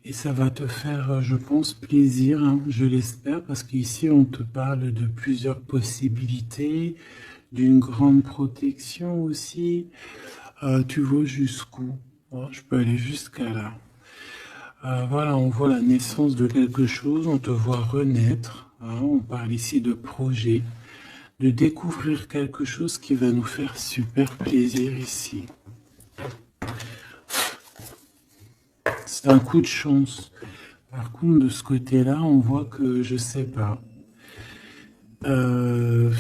Et ça va te faire, je pense, plaisir, hein, je l'espère, parce qu'ici, on te parle de plusieurs possibilités, d'une grande protection aussi. Tu vois jusqu'où? Bon, je peux aller jusqu'à là. Voilà, on voit la naissance de quelque chose, on te voit renaître, hein, on parle ici de projet, de découvrir quelque chose qui va nous faire super plaisir ici. C'est un coup de chance. Par contre, de ce côté-là, on voit que, je sais pas, euh,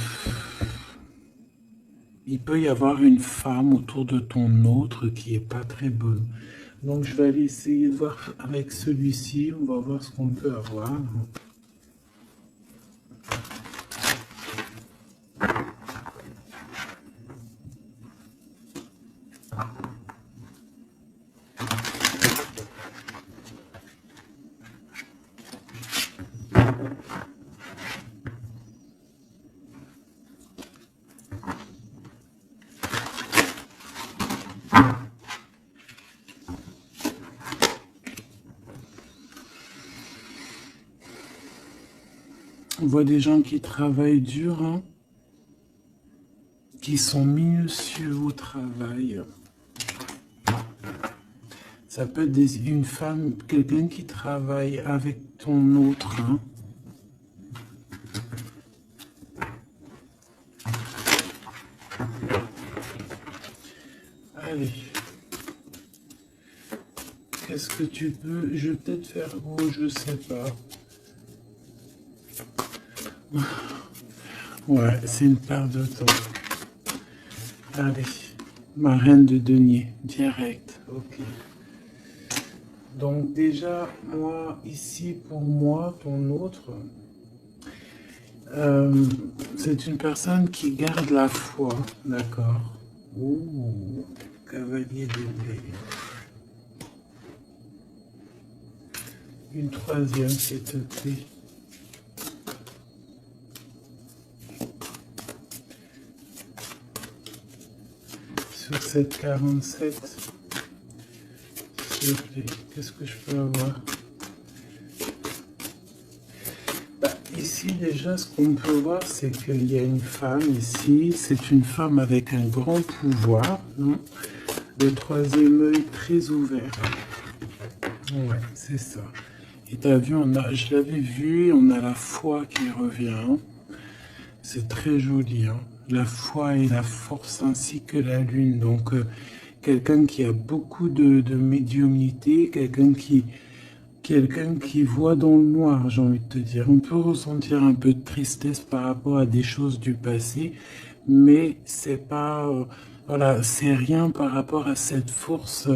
il peut y avoir une femme autour de ton autre qui est pas très bonne. Donc, je vais aller essayer de voir avec celui-ci, on va voir ce qu'on peut avoir. On voit des gens qui travaillent dur, hein, qui sont minutieux au travail. Ça peut être une femme, quelqu'un qui travaille avec ton autre, hein. Allez. Qu'est-ce que tu peux... Je vais peut-être faire... Oh, je sais pas. Ouais, c'est une perte de temps. Allez. Ma reine de denier. Direct. Ok. Donc déjà, moi, ici, pour moi, ton autre... c'est une personne qui garde la foi. D'accord. Ouh. Cavalier d'épée. Une troisième, s'il te plaît. Sur cette 47, s'il te plaît, qu'est-ce que je peux avoir? Ici, déjà, ce qu'on peut voir, c'est qu'il y a une femme ici. C'est une femme avec un grand pouvoir, non? Le troisième œil très ouvert. Ouais, c'est ça. Et t'as vu, je l'avais vu, on a la foi qui revient. C'est très joli, hein. La foi et la force ainsi que la lune. Donc, quelqu'un qui a beaucoup de médiumnité, quelqu'un qui voit dans le noir, j'ai envie de te dire. On peut ressentir un peu de tristesse par rapport à des choses du passé, mais c'est pas, voilà, c'est rien par rapport à cette force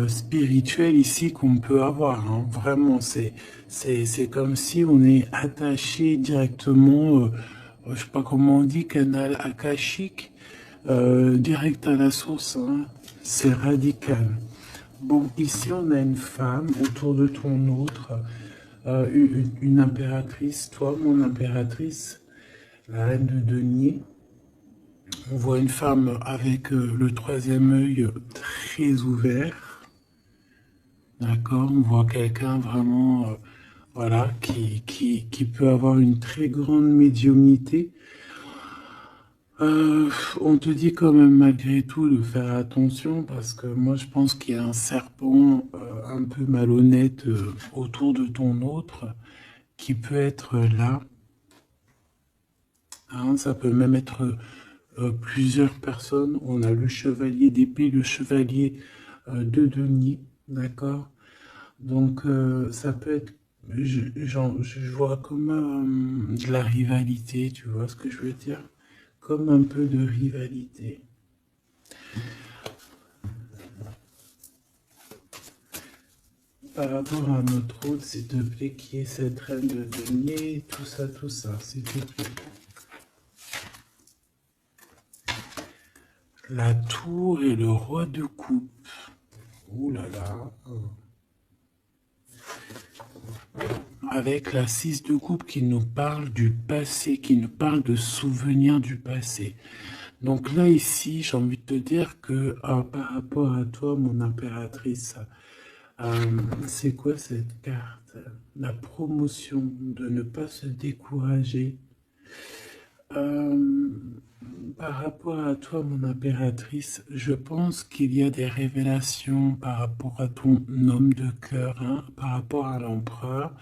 spirituelle ici qu'on peut avoir, hein. Vraiment, c'est comme si on est attaché directement, je sais pas comment on dit, canal akashique, direct à la source, hein. C'est radical. Bon, ici on a une femme autour de ton autre, une impératrice, toi mon impératrice, la reine de denier. On voit une femme avec le troisième œil très ouvert, d'accord. On voit quelqu'un vraiment, voilà, qui peut avoir une très grande médiumnité. On te dit quand même malgré tout de faire attention parce que moi je pense qu'il y a un serpent un peu malhonnête autour de ton autre qui peut être là. Hein, ça peut même être plusieurs personnes. On a le chevalier d'épée, le chevalier de denier, d'accord? Donc ça peut être, je vois comme de la rivalité, tu vois ce que je veux dire? Comme un peu de rivalité. Par rapport à notre autre, s'il te plaît, qui est cette reine de denier, tout ça, s'il te plaît. La tour et le roi de coupe. Ouh là là. Avec la 6 de coupe qui nous parle du passé, qui nous parle de souvenirs du passé. Donc là, ici, j'ai envie de te dire que par rapport à toi, mon impératrice, C'est quoi cette carte? La promotion, de ne pas se décourager. Par rapport à toi, mon impératrice, je pense qu'il y a des révélations par rapport à ton homme de cœur, hein, par rapport à l'empereur.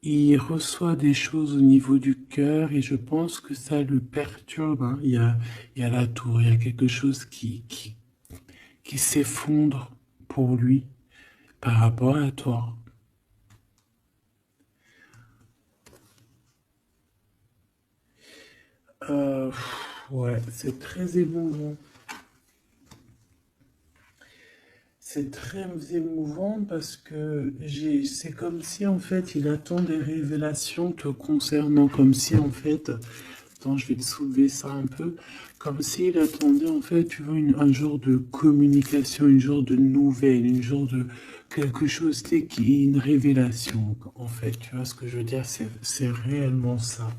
Il reçoit des choses au niveau du cœur et je pense que ça le perturbe, hein. Il y a la tour, il y a quelque chose qui s'effondre pour lui par rapport à toi. Ouais, c'est très émouvant. C'est très émouvant parce que c'est comme si en fait il attend des révélations te concernant, comme si en fait, attends, je vais te soulever ça un peu, comme s'il attendait en fait, tu vois, un genre de communication, une genre de nouvelle, une genre de quelque chose, tu sais, qui est une révélation en fait, tu vois ce que je veux dire, c'est réellement ça.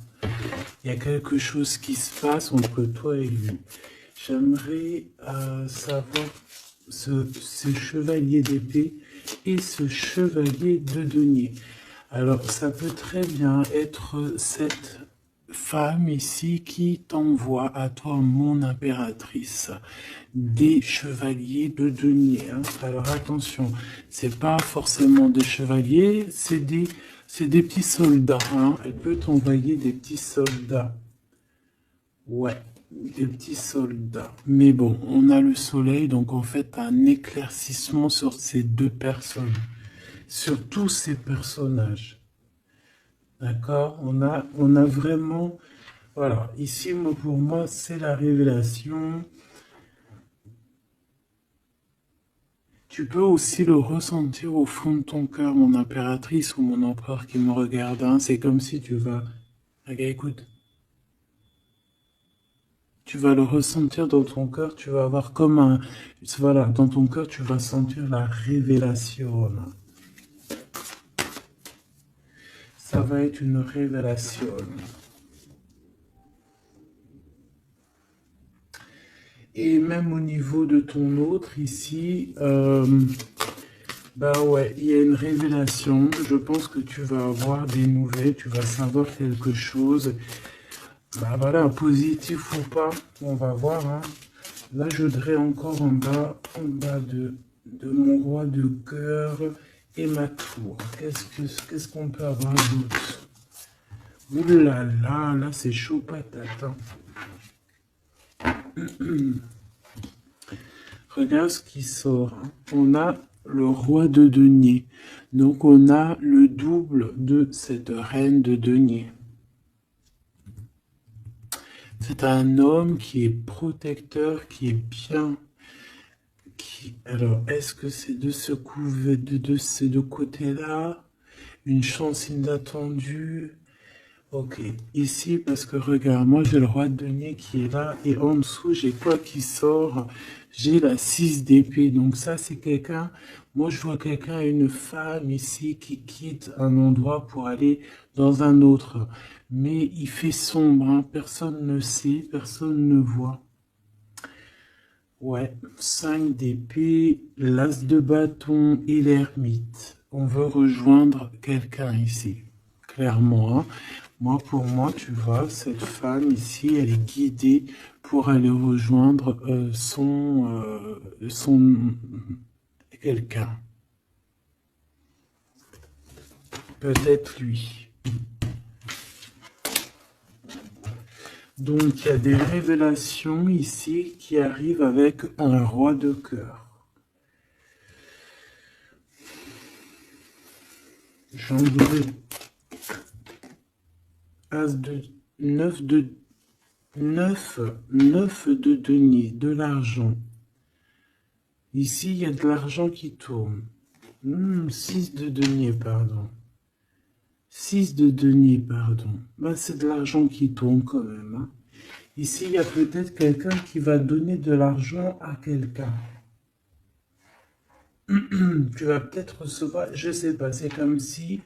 Il y a quelque chose qui se passe entre toi et lui. J'aimerais savoir ce chevalier d'épée et ce chevalier de denier. Alors, ça peut très bien être cette femme ici qui t'envoie à toi, mon impératrice, des chevaliers de denier, hein. Alors attention, c'est pas forcément des chevaliers, c'est des petits soldats, hein. Elle peut t'envoyer des petits soldats. Ouais, des petits soldats. Mais bon, on a le soleil, donc en fait, un éclaircissement sur ces deux personnes, sur tous ces personnages. D'accord? On a vraiment, voilà, ici, pour moi, c'est la révélation. Tu peux aussi le ressentir au fond de ton cœur, mon impératrice ou mon empereur qui me regarde, hein. C'est comme si tu vas... Regarde, écoute. Tu vas le ressentir dans ton cœur, tu vas avoir comme un... Voilà, dans ton cœur, tu vas sentir la révélation. Ça va être une révélation. Et même au niveau de ton autre ici, bah ouais, il y a une révélation. Je pense que tu vas avoir des nouvelles, tu vas savoir quelque chose. Bah voilà, positif ou pas, on va voir, hein. Là, je voudrais encore en bas de mon roi de cœur et ma tour. Qu'est-ce qu'on peut avoir d'autre? Ouh là là, là c'est chaud patate, hein. Regarde ce qui sort, hein. On a le roi de denier. Donc on a le double de cette reine de denier. C'est un homme qui est protecteur, qui est bien. Alors, est-ce que c'est de ce de ces deux côtés-là? Une chance inattendue? Ok, ici, parce que regarde, moi j'ai le roi de denier qui est là, et en dessous, j'ai quoi qui sort? J'ai la 6 d'épée, donc ça c'est quelqu'un, moi je vois quelqu'un, une femme ici qui quitte un endroit pour aller dans un autre. Mais il fait sombre, hein, personne ne sait, personne ne voit. Ouais, 5 d'épée, l'as de bâton et l'ermite. On veut rejoindre quelqu'un ici, clairement, hein. Moi, pour moi, tu vois, cette femme ici, elle est guidée pour aller rejoindre son quelqu'un. Peut-être lui. Donc, il y a des révélations ici qui arrivent avec un roi de cœur. Jambré. As de 9 de 9 de denier, de l'argent. Ici, il y a de l'argent qui tourne. 6 de denier, pardon. 6 de denier, pardon. Ben, c'est de l'argent qui tourne quand même, hein. Ici, il y a peut-être quelqu'un qui va donner de l'argent à quelqu'un. Tu vas peut-être recevoir, je sais pas, c'est comme si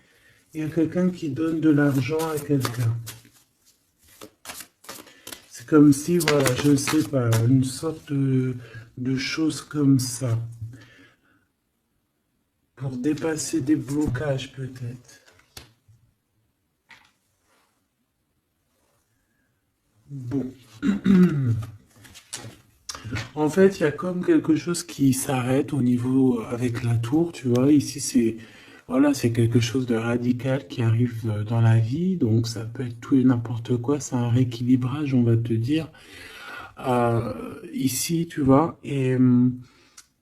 il y a quelqu'un qui donne de l'argent à quelqu'un. C'est comme si, voilà, je sais pas, une sorte de chose comme ça. pour dépasser des blocages peut-être. Bon. En fait, il y a comme quelque chose qui s'arrête au niveau avec la tour, tu vois. Ici, c'est voilà, c'est quelque chose de radical qui arrive dans la vie, donc ça peut être tout et n'importe quoi. C'est un rééquilibrage, on va te dire. Ici, tu vois, et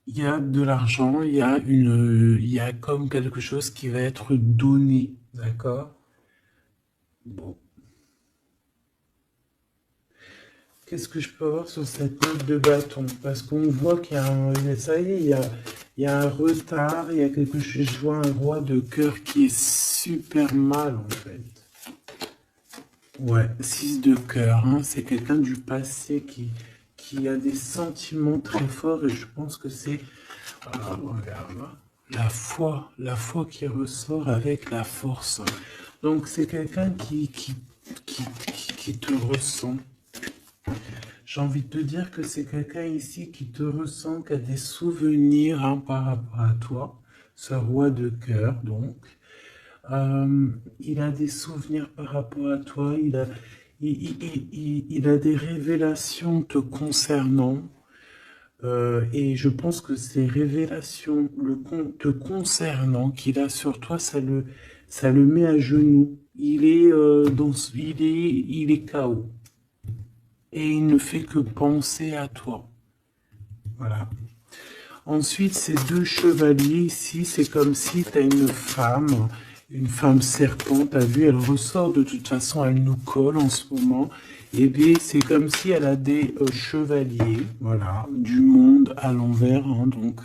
il y a de l'argent, il y a comme quelque chose qui va être donné, d'accord? Bon. Qu'est-ce que je peux avoir sur cette note de bâton? Parce qu'on voit qu'il y a ça y est, il y a un retard, il y a quelque chose, je vois un roi de cœur qui est super mal en fait. Ouais, 6 de cœur, hein, c'est quelqu'un du passé qui a des sentiments très forts et je pense que c'est, regarde, la foi qui ressort avec la force. Donc c'est quelqu'un qui te ressent. J'ai envie de te dire que c'est quelqu'un ici qui te ressent, qui a des souvenirs hein, par rapport à toi, ce roi de cœur donc. Il a des souvenirs par rapport à toi, il a des révélations te concernant. Et je pense que ces révélations te concernant qu'il a sur toi, ça le met à genoux. Il est KO. Et il ne fait que penser à toi. Voilà. Ensuite, ces deux chevaliers ici, c'est comme si tu as une femme serpent, tu as vu, elle ressort de toute façon, elle nous colle en ce moment. Et bien, c'est comme si elle a des chevaliers, voilà, du monde à l'envers. Hein, donc,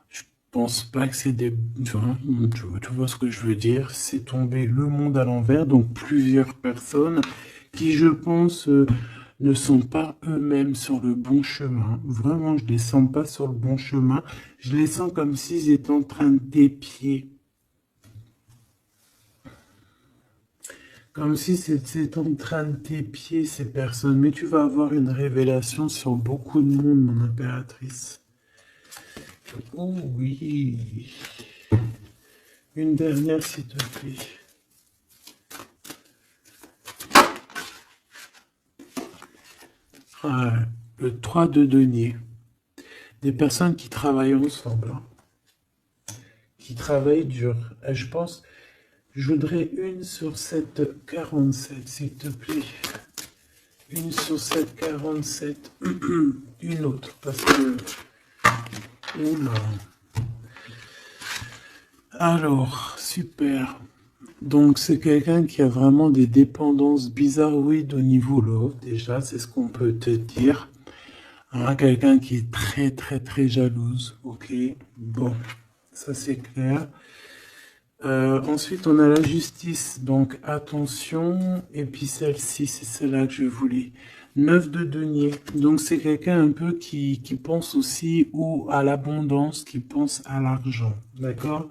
je pense pas que c'est des... Tu vois ce que je veux dire? C'est tombé le monde à l'envers, donc plusieurs personnes qui, je pense... ne sont pas eux-mêmes sur le bon chemin. Vraiment, je les sens pas sur le bon chemin. Je les sens comme s'ils étaient en train d'épier. Comme si c'était en train de t'épier ces personnes. Mais tu vas avoir une révélation sur beaucoup de monde, mon impératrice. Oh oui. Une dernière, s'il te plaît. Le 3 de denier. Des personnes qui travaillent ensemble. Hein. Qui travaillent dur. Et je pense, je voudrais une sur cette 47, s'il te plaît. Une sur cette 47. Une autre, parce que... Oula. Alors, super. Donc, c'est quelqu'un qui a vraiment des dépendances bizarroïdes au niveau love. Déjà, c'est ce qu'on peut te dire. Hein, quelqu'un qui est très, très, très jalouse. Ok, bon, ça c'est clair. Ensuite, on a la justice. Donc, attention. Et puis celle-ci, c'est celle-là que je voulais. 9 de denier. Donc, c'est quelqu'un un peu qui pense aussi à l'abondance, qui pense à l'argent. D'accord?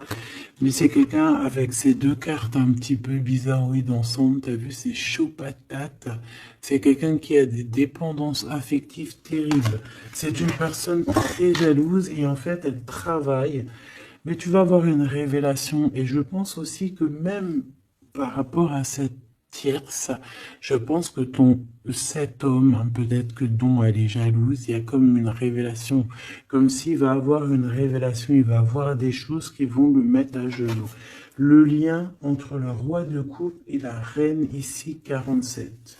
Mais c'est quelqu'un avec ces deux cartes un petit peu bizarroïdes ensemble. T'as vu, c'est chaud patate. C'est quelqu'un qui a des dépendances affectives terribles. C'est une personne très jalouse et en fait, elle travaille. Mais tu vas avoir une révélation. Et je pense aussi que même par rapport à cette tierce, je pense que cet homme, hein, peut-être que dont elle est jalouse, il y a comme une révélation, comme s'il va avoir une révélation, il va avoir des choses qui vont le mettre à genoux. Le lien entre le roi de coupe et la reine ici, 47.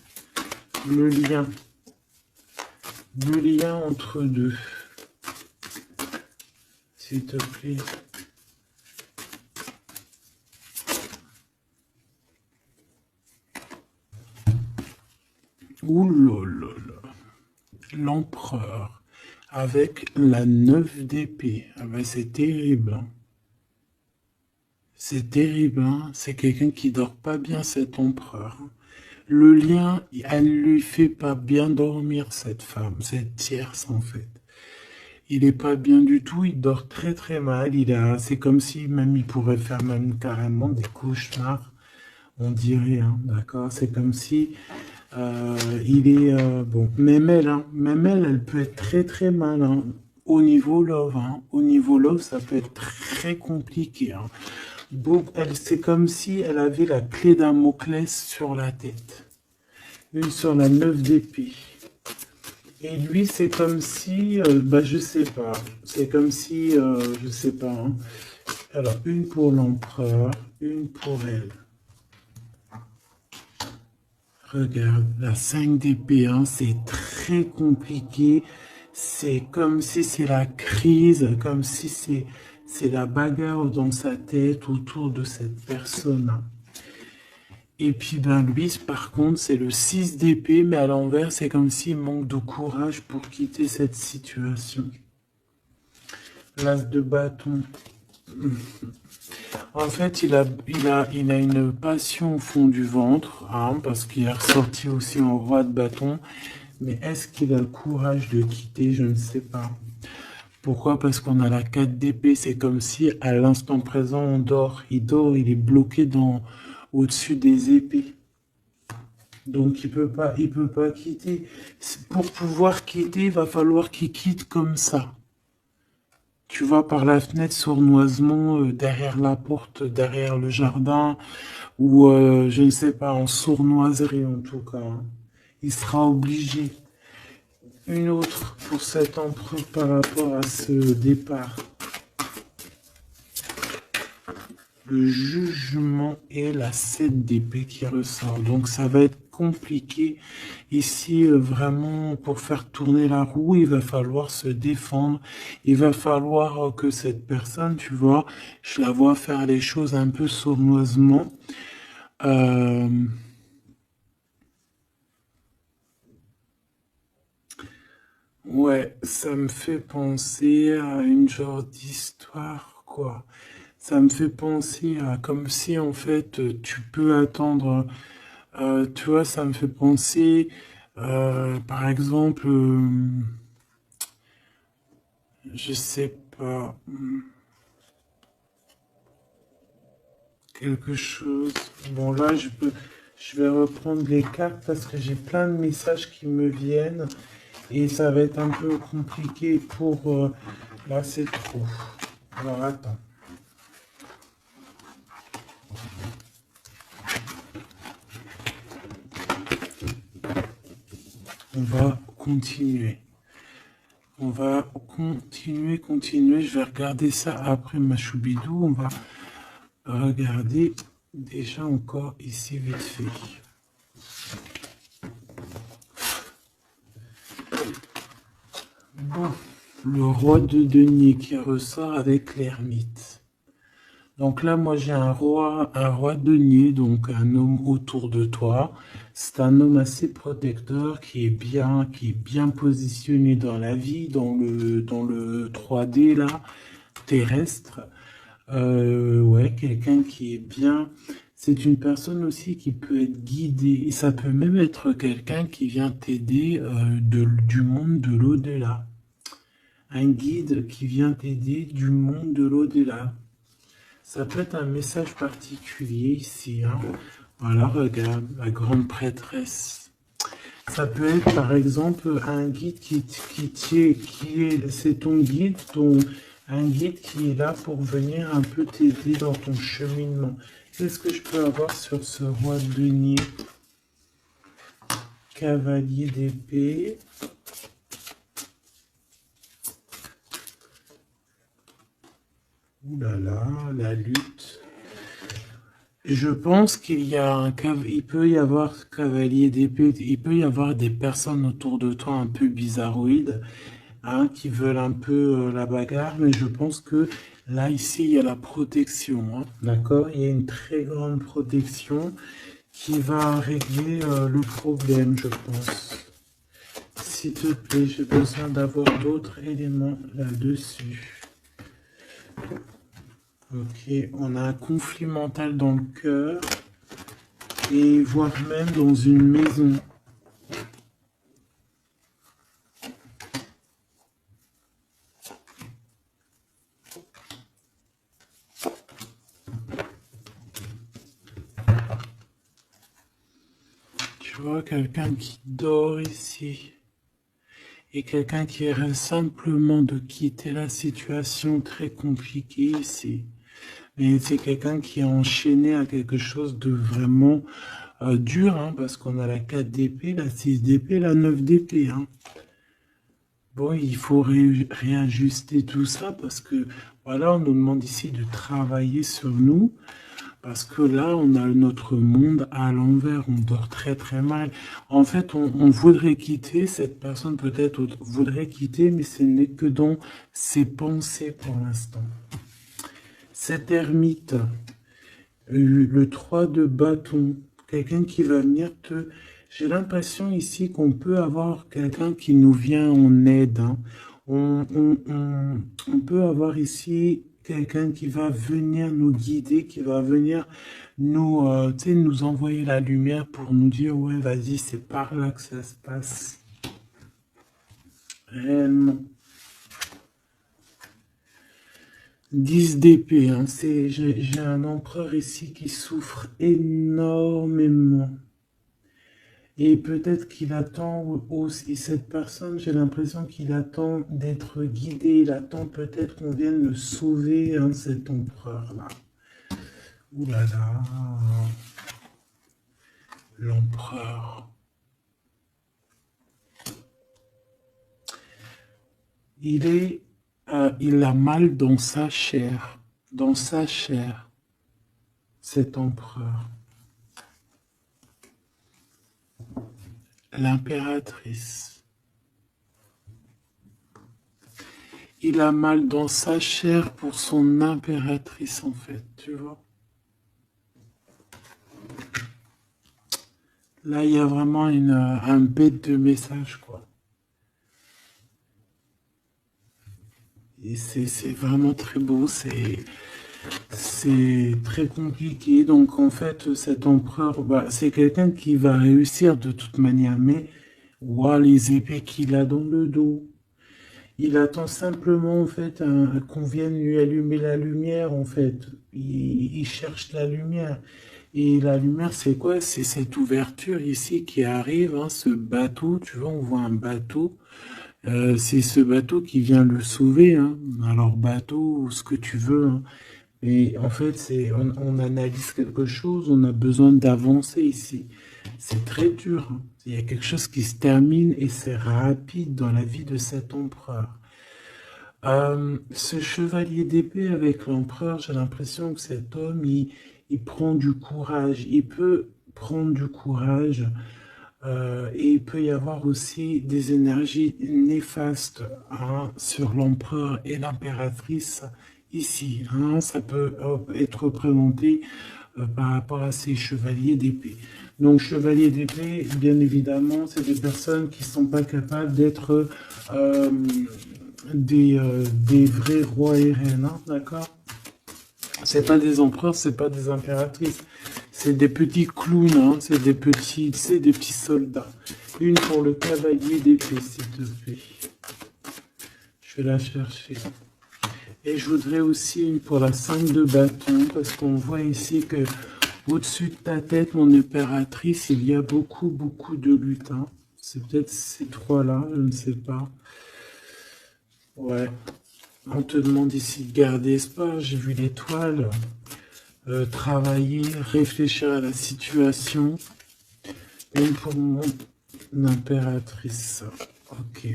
Le lien entre deux, s'il te plaît. Ouh là là là. L'empereur avec la 9 d'épée. Ah ben c'est terrible. Hein. C'est terrible. Hein. C'est quelqu'un qui dort pas bien, cet empereur. Le lien, elle lui fait pas bien dormir, cette femme, cette tierce en fait. Il est pas bien du tout, il dort très très mal. C'est comme si même il pourrait faire même carrément des cauchemars. On dirait, hein, d'accord? C'est comme si bon, même elle peut être très très mal hein, au niveau love. Hein. Au niveau love, ça peut être très compliqué. Hein. C'est comme si elle avait la clé d'un Damoclès sur la tête. Une sur la 9 d'épée. Et lui, c'est comme si, je sais pas. C'est comme si, je sais pas. Hein. Alors, une pour l'empereur, une pour elle. Regarde, la 5 d'épée, hein, c'est très compliqué. C'est comme si c'est la crise, comme si c'est la bagarre dans sa tête autour de cette personne. Et puis, lui, par contre, c'est le 6 d'épée, mais à l'envers, c'est comme s'il manque de courage pour quitter cette situation. L'as de bâton. En fait, il a une passion au fond du ventre, hein, parce qu'il est ressorti aussi en roi de bâton. Mais est-ce qu'il a le courage de quitter? Je ne sais pas. Pourquoi? Parce qu'on a la 4 d'épée. C'est comme si, à l'instant présent, on dort. Il dort, il est bloqué au-dessus des épées. Donc, il peut pas quitter. Pour pouvoir quitter, il va falloir qu'il quitte comme ça. Tu vois, par la fenêtre, sournoisement, derrière la porte, derrière le jardin, ou je ne sais pas, en sournoiserie en tout cas. Hein. Il sera obligé. Une autre pour cet empereur par rapport à ce départ. Le jugement et la 7 d'épée qui ressort. Donc ça va être compliqué. Ici, vraiment, pour faire tourner la roue, il va falloir se défendre. Il va falloir que cette personne, tu vois, je la vois faire les choses un peu sournoisement. Ouais, ça me fait penser à une genre d'histoire, quoi. Ça me fait penser à comme si en fait tu peux attendre, tu vois, ça me fait penser, par exemple, je sais pas, quelque chose. Bon là, je vais reprendre les cartes parce que j'ai plein de messages qui me viennent et ça va être un peu compliqué pour, là c'est trop. Alors attends. On va continuer. On va continuer. Je vais regarder ça après ma choubidou. On va regarder déjà encore ici vite fait. Bon, le roi de denier qui ressort avec l'ermite. Donc là, moi j'ai un roi denier, donc un homme autour de toi. C'est un homme assez protecteur qui est bien positionné dans la vie, dans le 3D là, terrestre. Ouais, quelqu'un qui est bien. C'est une personne aussi qui peut être guidée. Et ça peut même être quelqu'un qui vient t'aider du monde de l'au-delà. Un guide qui vient t'aider du monde de l'au-delà. Ça peut être un message particulier ici. Hein. Voilà, regarde, la grande prêtresse. Ça peut être par exemple un guide c'est ton guide, un guide qui est là pour venir un peu t'aider dans ton cheminement. Qu'est-ce que je peux avoir sur ce roi de denier? Cavalier d'épée. Ouh là là, la lutte. Je pense il peut y avoir cavalier d'épée, il peut y avoir des personnes autour de toi un peu bizarroïdes, hein, qui veulent un peu la bagarre, mais je pense que là, ici, il y a la protection, hein, d'accord? Il y a une très grande protection qui va régler le problème, je pense. S'il te plaît, j'ai besoin d'avoir d'autres éléments là-dessus. Ok, on a un conflit mental dans le cœur et voire même dans une maison. Tu vois quelqu'un qui dort ici. et quelqu'un qui rêve simplement de quitter la situation très compliquée ici. Mais c'est quelqu'un qui est enchaîné à quelque chose de vraiment dur, hein, parce qu'on a la 4 d'épée, la 6 d'épée, la 9 d'épée. Hein. Bon, il faut réajuster tout ça parce que, voilà, on nous demande ici de travailler sur nous. Parce que là, on a notre monde à l'envers, on dort très très mal. En fait, on voudrait quitter, cette personne peut-être voudrait quitter, mais ce n'est que dans ses pensées pour l'instant. Cet ermite, le 3 de bâton, quelqu'un qui va venir te... J'ai l'impression ici qu'on peut avoir quelqu'un qui nous vient en aide. Hein. On peut avoir ici quelqu'un qui va venir nous guider, qui va venir nous, nous envoyer la lumière pour nous dire, ouais, vas-y, c'est par là que ça se passe. Réellement. 10 d'épée, hein, j'ai un empereur ici qui souffre énormément. Et peut-être qu'il attend aussi, cette personne, j'ai l'impression qu'il attend d'être guidé, il attend peut-être qu'on vienne le sauver, hein, cet empereur-là. Ouh là là, l'empereur. Il a mal dans sa chair, cet empereur. L'impératrice. Il a mal dans sa chair pour son impératrice, en fait, tu vois. Là, il y a vraiment un bête de message, quoi. Et c'est vraiment très beau, c'est très compliqué. Donc, en fait, cet empereur, bah, c'est quelqu'un qui va réussir de toute manière, mais wow, les épées qu'il a dans le dos. Il attend simplement, en fait, qu'on vienne lui allumer la lumière, en fait. Il cherche la lumière. Et la lumière, c'est quoi? C'est cette ouverture ici qui arrive, hein, ce bateau. Tu vois, on voit un bateau. C'est ce bateau qui vient le sauver. Hein. Alors, bateau, ce que tu veux. Hein. Et en fait, on analyse quelque chose, on a besoin d'avancer ici. C'est très dur. Hein. Il y a quelque chose qui se termine et c'est rapide dans la vie de cet empereur. Ce chevalier d'épée avec l'empereur, j'ai l'impression que cet homme, il prend du courage. Il peut prendre du courage. Et il peut y avoir aussi des énergies néfastes, hein, sur l'empereur et l'impératrice ici. Hein, ça peut être représenté par rapport à ces chevaliers d'épée. Donc, chevaliers d'épée, bien évidemment, c'est des personnes qui ne sont pas capables d'être des vrais rois et reines, hein, d'accord? C'est pas des empereurs, c'est pas des impératrices. C'est des petits clowns, hein, c'est des petits soldats. Une pour le cavalier d'épée, s'il te plaît. Je vais la chercher. Et je voudrais aussi une pour la 5 de bâton, parce qu'on voit ici que au-dessus de ta tête, mon impératrice, il y a beaucoup de lutins. C'est peut-être ces trois-là, je ne sais pas. Ouais. On te demande ici de garder espoir. J'ai vu l'étoile. Travailler, réfléchir à la situation. Une pour mon impératrice. Ok.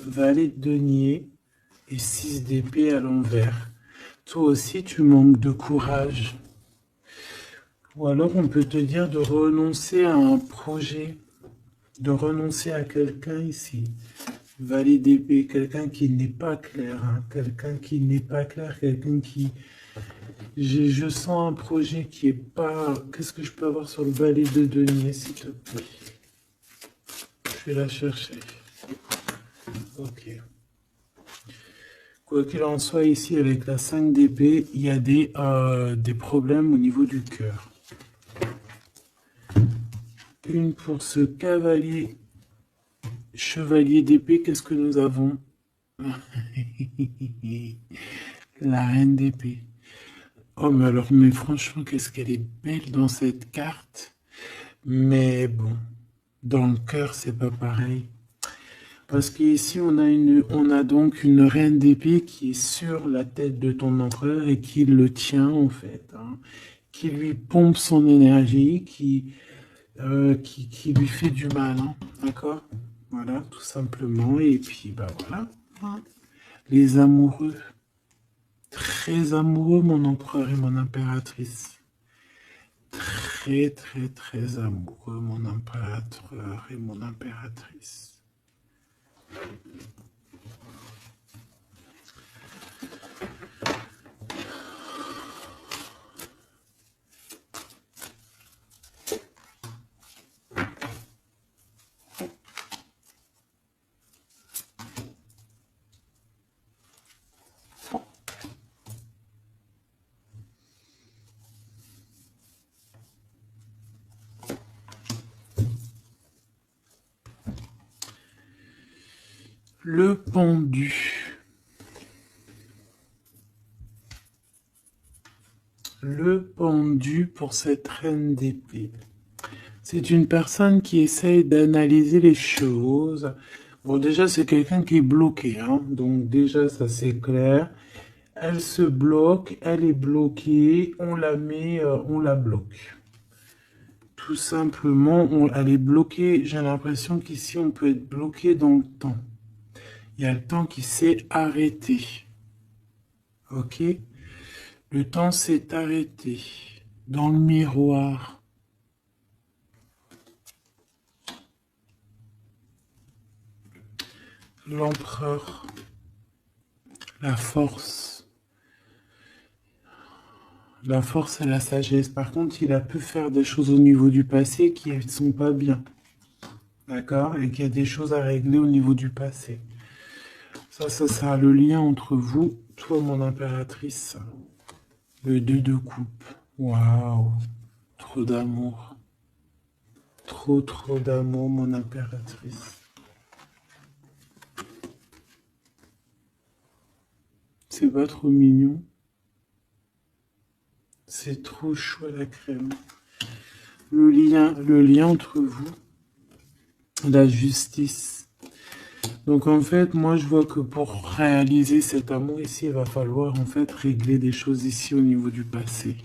Valet de denier et 6 d'épée à l'envers. Toi aussi, tu manques de courage. Ou alors, on peut te dire de renoncer à un projet, de renoncer à quelqu'un ici. Valet d'épée, quelqu'un qui n'est pas clair, hein, quelqu'un qui n'est pas clair, quelqu'un qui... Je sens un projet qui est pas... Qu'est-ce que je peux avoir sur le valet de denier, s'il te plaît? Je vais la chercher. Ok. Quoi qu'il en soit, ici, avec la 5 d'épée, il y a des problèmes au niveau du cœur. Une pour ce cavalier, chevalier d'épée, qu'est-ce que nous avons? La reine d'épée. Oh, mais alors, mais franchement, qu'est-ce qu'elle est belle dans cette carte. Mais bon, dans le cœur, c'est pas pareil. Parce qu'ici, on a donc une reine d'épée qui est sur la tête de ton empereur et qui le tient, en fait, hein, qui lui pompe son énergie, qui lui fait du mal, hein, d'accord? Voilà, tout simplement. Et puis, bah voilà, hein. Les amoureux, très amoureux, mon empereur et mon impératrice. Très, très, très amoureux, mon impérateur et mon impératrice. Le pendu. Le pendu pour cette reine d'épée. C'est une personne qui essaye d'analyser les choses. Bon, déjà, c'est quelqu'un qui est bloqué, hein. Donc, déjà, ça, c'est clair. Elle se bloque, elle est bloquée, on la met, on la bloque. Tout simplement, elle est bloquée. J'ai l'impression qu'ici, on peut être bloqué dans le temps. Il y a le temps qui s'est arrêté. Ok? Le temps s'est arrêté. Dans le miroir. L'empereur. La force. La force et la sagesse. Par contre, il a pu faire des choses au niveau du passé qui ne sont pas bien. D'accord? Et qu'il y a des choses à régler au niveau du passé. Ça sera le lien entre vous, toi, mon impératrice. Le 2 de coupe. Waouh! Trop d'amour. Trop, trop d'amour, mon impératrice. C'est pas trop mignon. C'est trop chou à la crème. Le lien entre vous, la justice. Donc en fait, moi je vois que pour réaliser cet amour ici, il va falloir en fait régler des choses ici au niveau du passé.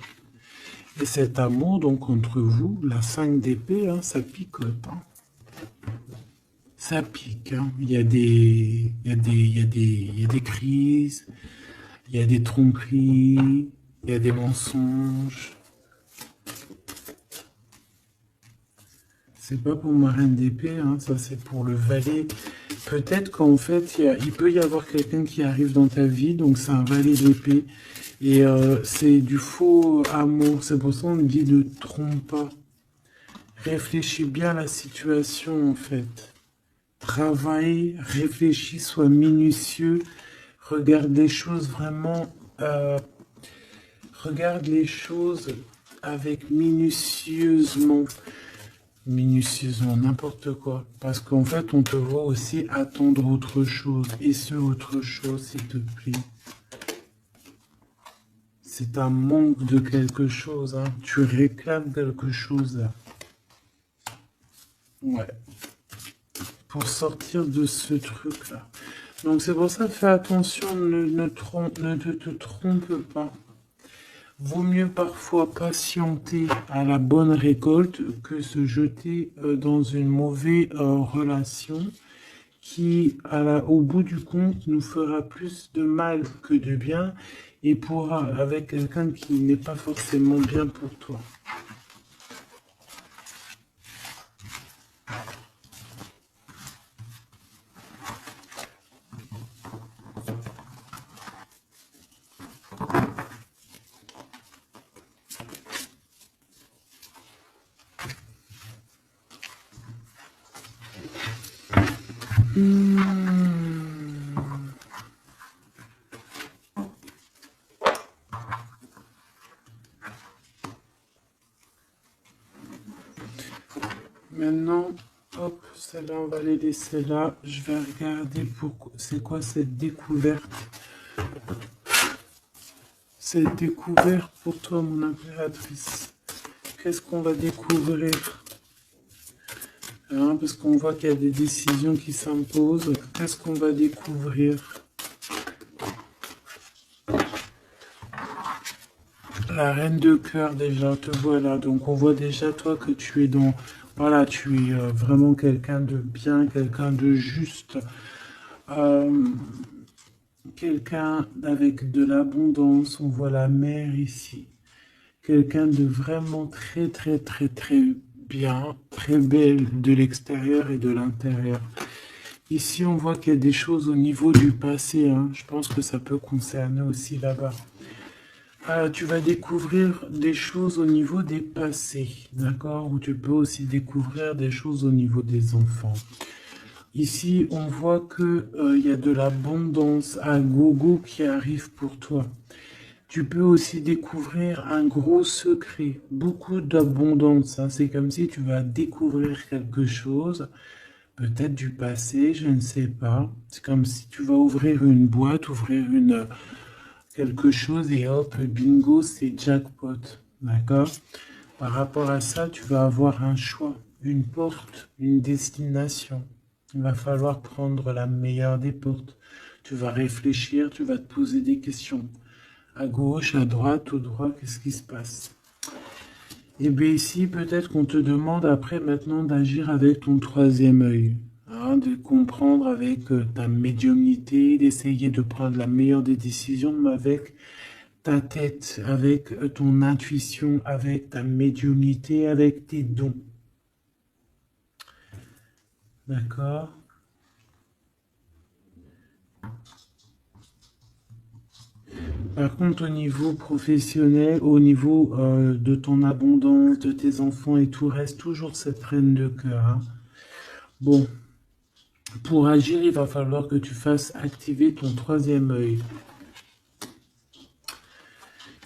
Et cet amour, donc entre vous, la 5 d'épée, hein, ça picote. Hein. Ça pique. Hein. Il y a des crises, il y a des tromperies, il y a des mensonges. C'est pas pour ma reine d'épée, hein, ça c'est pour le valet. Peut-être qu'en fait, il peut y avoir quelqu'un qui arrive dans ta vie, donc c'est un valet d'épée. Et c'est du faux amour, c'est pour ça qu'on dit ne trompe pas. Réfléchis bien à la situation en fait. Travaille, réfléchis, sois minutieux. Regarde les choses vraiment... regarde les choses avec minutieusement n'importe quoi. Parce qu'en fait, on te voit aussi attendre autre chose. Et ce autre chose, s'il te plaît. C'est un manque de quelque chose. Hein. Tu réclames quelque chose. Là. Ouais. Pour sortir de ce truc-là. Donc c'est pour ça, fais attention, ne te trompe pas. Vaut mieux parfois patienter à la bonne récolte que se jeter dans une mauvaise relation qui, au bout du compte, nous fera plus de mal que de bien et pourra avec quelqu'un qui n'est pas forcément bien pour toi. Maintenant, hop, celle-là, on va les laisser là. Je vais regarder c'est quoi cette découverte. Cette découverte pour toi, mon impératrice. Qu'est-ce qu'on va découvrir? Hein, parce qu'on voit qu'il y a des décisions qui s'imposent. Qu'est-ce qu'on va découvrir? La reine de cœur, déjà, te voilà. Donc, on voit déjà, toi, que tu es dans... Voilà, tu es vraiment quelqu'un de bien, quelqu'un de juste, euh, quelqu'un avec de l'abondance. On voit la mer ici. Quelqu'un de vraiment très, très, très, très bien, très belle de l'extérieur et de l'intérieur. Ici, on voit qu'il y a des choses au niveau du passé. Hein. Je pense que ça peut concerner aussi là-bas. Tu vas découvrir des choses au niveau des passés, d'accord? Ou tu peux aussi découvrir des choses au niveau des enfants. Ici, on voit que il y a de l'abondance à gogo qui arrive pour toi. Tu peux aussi découvrir un gros secret, beaucoup d'abondance. Hein. C'est comme si tu vas découvrir quelque chose, peut-être du passé, je ne sais pas. C'est comme si tu vas ouvrir une boîte, ouvrir quelque chose et hop, bingo, c'est jackpot. D'accord? Par rapport à ça, tu vas avoir un choix, une porte, une destination. Il va falloir prendre la meilleure des portes. Tu vas réfléchir, tu vas te poser des questions. À gauche, à droite, au droit, qu'est-ce qui se passe? Et bien ici, peut-être qu'on te demande après maintenant d'agir avec ton troisième œil. Hein, de comprendre avec ta médiumnité, d'essayer de prendre la meilleure des décisions, mais avec ta tête, avec ton intuition, avec ta médiumnité, avec tes dons. D'accord? Par contre, au niveau professionnel, au niveau de ton abondance, de tes enfants et tout, reste toujours cette reine de cœur. Hein. Bon, pour agir, il va falloir que tu fasses activer ton troisième œil.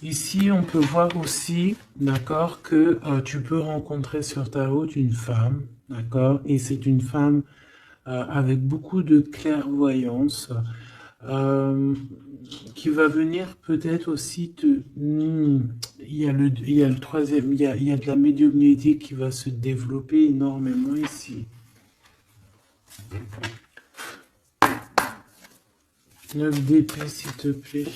Ici, on peut voir aussi, d'accord, que tu peux rencontrer sur ta route une femme, d'accord, et c'est une femme avec beaucoup de clairvoyance, euh, qui va venir peut-être aussi te... il y a le troisième, il y a de la médiumnité qui va se développer énormément ici. 9 d'épée, s'il te plaît.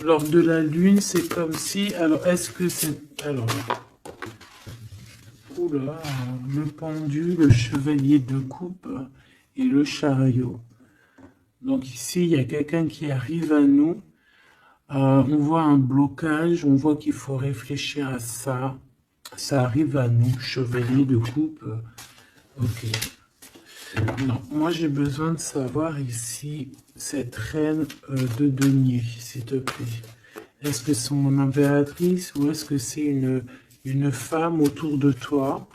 Lors de la lune, c'est comme si... Alors, est-ce que c'est... Alors... Oula, le pendu, le chevalier de coupe et le chariot. Donc ici, il y a quelqu'un qui arrive à nous. On voit un blocage, on voit qu'il faut réfléchir à ça. Ça arrive à nous, chevalier de coupe. Ok. Non, moi j'ai besoin de savoir ici, cette reine de denier, s'il te plaît. Est-ce que c'est mon impératrice ou est-ce que c'est une femme autour de toi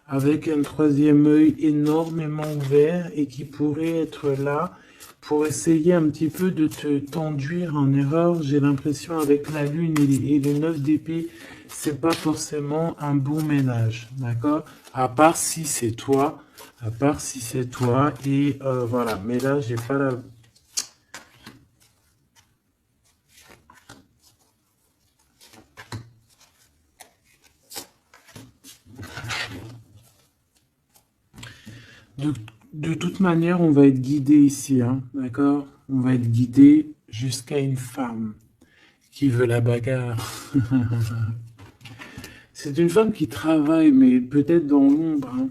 avec un troisième œil énormément ouvert et qui pourrait être là pour essayer un petit peu de te t'enduire en erreur? J'ai l'impression avec la lune et le 9 d'épée, c'est pas forcément un bon ménage, d'accord? À part si c'est toi, et voilà. Mais là, j'ai pas la... De toute manière, on va être guidé ici, hein, d'accord? On va être guidé jusqu'à une femme qui veut la bagarre. C'est une femme qui travaille, mais peut-être dans l'ombre. Hein.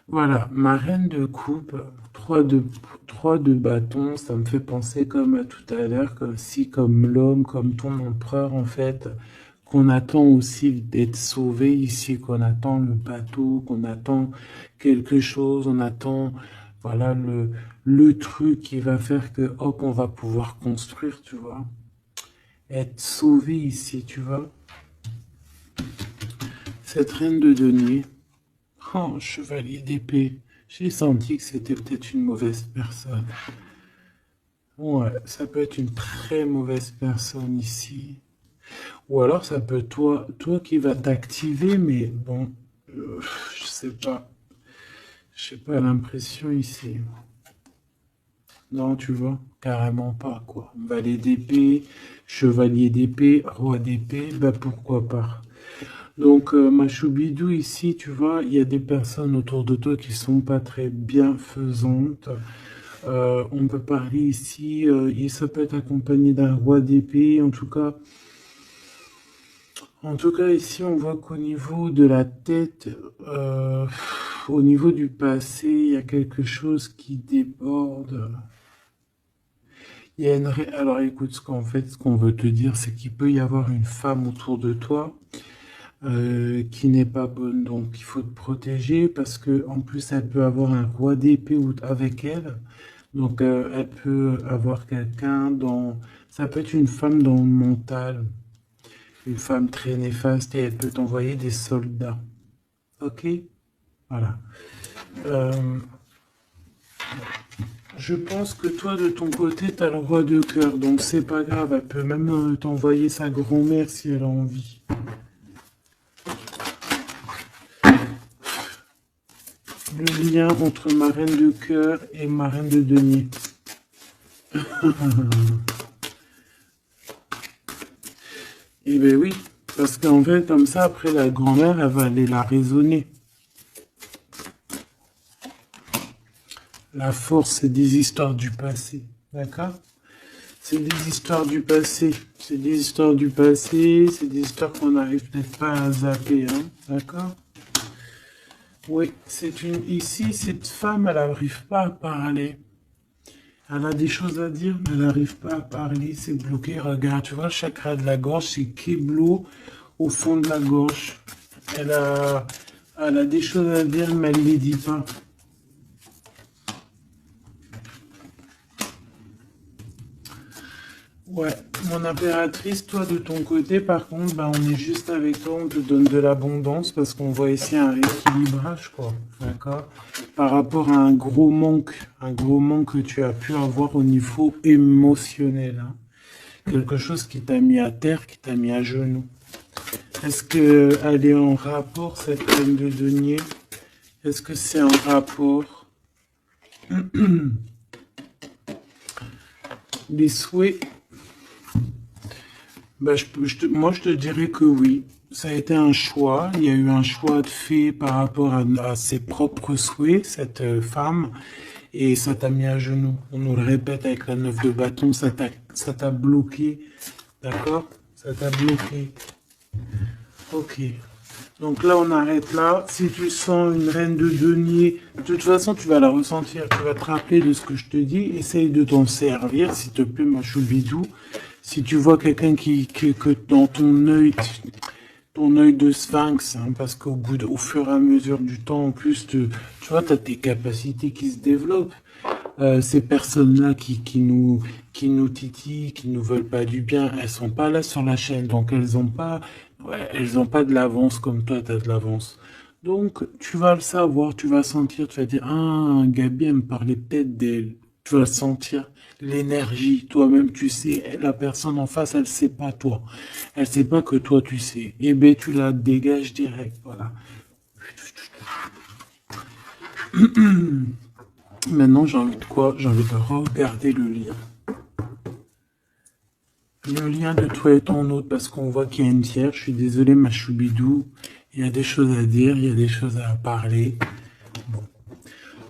Voilà, ma reine de coupe, 3 de bâton, ça me fait penser comme à tout à l'heure, comme si, comme l'homme, comme ton empereur, en fait, qu'on attend aussi d'être sauvé ici, qu'on attend le bateau, qu'on attend quelque chose, on attend, voilà, le truc qui va faire que, hop, on va pouvoir construire, tu vois. Être sauvé ici, tu vois. Cette reine de denier, oh, chevalier d'épée, j'ai senti que c'était peut-être une mauvaise personne. Ouais, ça peut être une très mauvaise personne ici. Ou alors ça peut toi qui va t'activer, mais bon, je sais pas. Je sais pas l'impression ici. Non, tu vois, carrément pas, quoi. Valet d'épée, chevalier d'épée, roi d'épée, bah pourquoi pas. Donc, ma choubidou, ici, tu vois, il y a des personnes autour de toi qui sont pas très bienfaisantes. On peut parler ici, ça peut être accompagné d'un roi d'épée, en tout cas, ici, on voit qu'au niveau de la tête, au niveau du passé, il y a quelque chose qui déborde. Il y a Alors écoute, ce qu'on veut te dire, c'est qu'il peut y avoir une femme autour de toi qui n'est pas bonne. Donc il faut te protéger parce que en plus elle peut avoir un roi d'épée avec elle. Donc elle peut avoir quelqu'un dans... Ça peut être une femme dans le mental, une femme très néfaste et elle peut t'envoyer des soldats. Ok? Voilà. Euh, Je pense que toi, de ton côté, t'as le roi de cœur, donc c'est pas grave. Elle peut même t'envoyer sa grand-mère si elle a envie. Le lien entre ma reine de cœur et ma reine de denier. Eh ben oui, parce qu'en fait, comme ça, après, la grand-mère, elle va aller la raisonner. La force, c'est des histoires du passé, d'accord? C'est des histoires du passé. C'est des histoires du passé, c'est des histoires qu'on n'arrive peut-être pas à zapper, hein, d'accord? Oui, Ici, cette femme, elle n'arrive pas à parler. Elle a des choses à dire, mais elle n'arrive pas à parler. C'est bloqué. Regarde, tu vois, le chakra de la gorge, c'est Keblo au fond de la gorge. Elle a, Elle a des choses à dire, mais elle ne les dit pas. Ouais, mon impératrice, toi de ton côté, par contre, bah, on est juste avec toi, on te donne de l'abondance parce qu'on voit ici un rééquilibrage, quoi. D'accord? Par rapport à un gros manque que tu as pu avoir au niveau émotionnel, hein. Quelque chose qui t'a mis à terre, qui t'a mis à genoux. Est-ce que elle est en rapport, cette reine de denier? Est-ce que c'est en rapport? Les souhaits. Bah, moi, je te dirais que oui. Ça a été un choix. Il y a eu un choix de fait par rapport à ses propres souhaits, cette femme. Et ça t'a mis à genoux. On nous le répète avec la 9 de bâton, ça t'a bloqué. D'accord? Ça t'a bloqué. Ok. Donc là, on arrête là. Si tu sens une reine de denier, de toute façon, tu vas la ressentir. Tu vas te rappeler de ce que je te dis. Essaye de t'en servir, s'il te plaît, ma choubidou. Si tu vois quelqu'un que dans ton œil de sphinx, hein, parce au fur et à mesure du temps, en plus, tu vois, tu as tes capacités qui se développent. Ces personnes-là qui nous titillent, qui nous veulent pas du bien, elles sont pas là sur la chaîne, donc elles ont pas de l'avance comme toi, tu as de l'avance. Donc, tu vas le savoir, tu vas sentir, tu vas dire, ah, Gabi, elle me parlait peut-être d'elle. Tu vas sentir l'énergie, toi-même, tu sais, la personne en face, elle sait pas toi. Elle sait pas que toi, tu sais. Eh ben, tu la dégages direct, voilà. Maintenant, j'ai envie de quoi? J'ai envie de regarder le lien. Le lien de toi et ton autre, parce qu'on voit qu'il y a une tiers. Je suis désolé, ma choubidou. Il y a des choses à dire, il y a des choses à parler. Bon.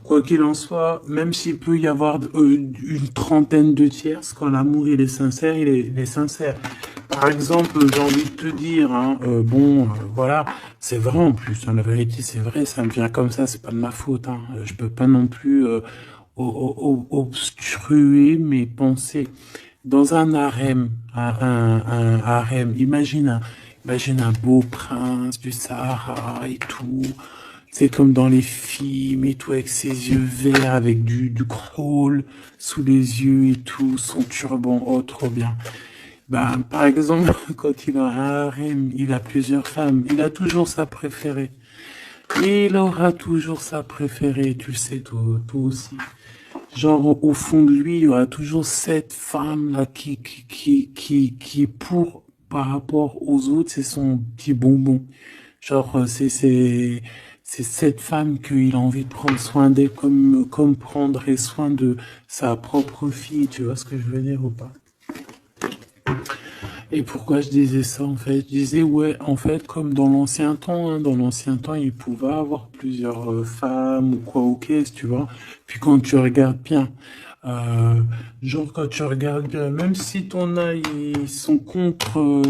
Quoi qu'il en soit, même s'il peut y avoir une trentaine de tierces, quand l'amour il est sincère, il est sincère. Par exemple, j'ai envie de te dire, hein, voilà, c'est vrai en plus, hein, la vérité c'est vrai, ça me vient comme ça, c'est pas de ma faute, hein, je peux pas non plus obstruer mes pensées. Dans un harem, un harem, imagine un beau prince du Sahara et tout, c'est comme dans les films et tout, avec ses yeux verts, avec du crawl sous les yeux et tout, son turban, oh trop bien. Ben, par exemple, quand il a un harem, il a plusieurs femmes, il a toujours sa préférée. Il aura toujours sa préférée, tu le sais, toi aussi. Genre, au fond de lui, il y aura toujours cette femme-là qui, par rapport aux autres, c'est son petit bonbon. Genre, c'est cette femme qu'il a envie de prendre soin d'elle comme prendrait soin de sa propre fille. Tu vois ce que je veux dire ou pas? Et pourquoi je disais ça en fait? Je disais ouais, en fait, comme dans l'ancien temps, hein, dans l'ancien temps, il pouvait avoir plusieurs femmes ou quoi ou qu'est-ce, tu vois. Puis quand tu regardes bien, euh, genre quand tu regardes bien, même si ton œil ils sont contre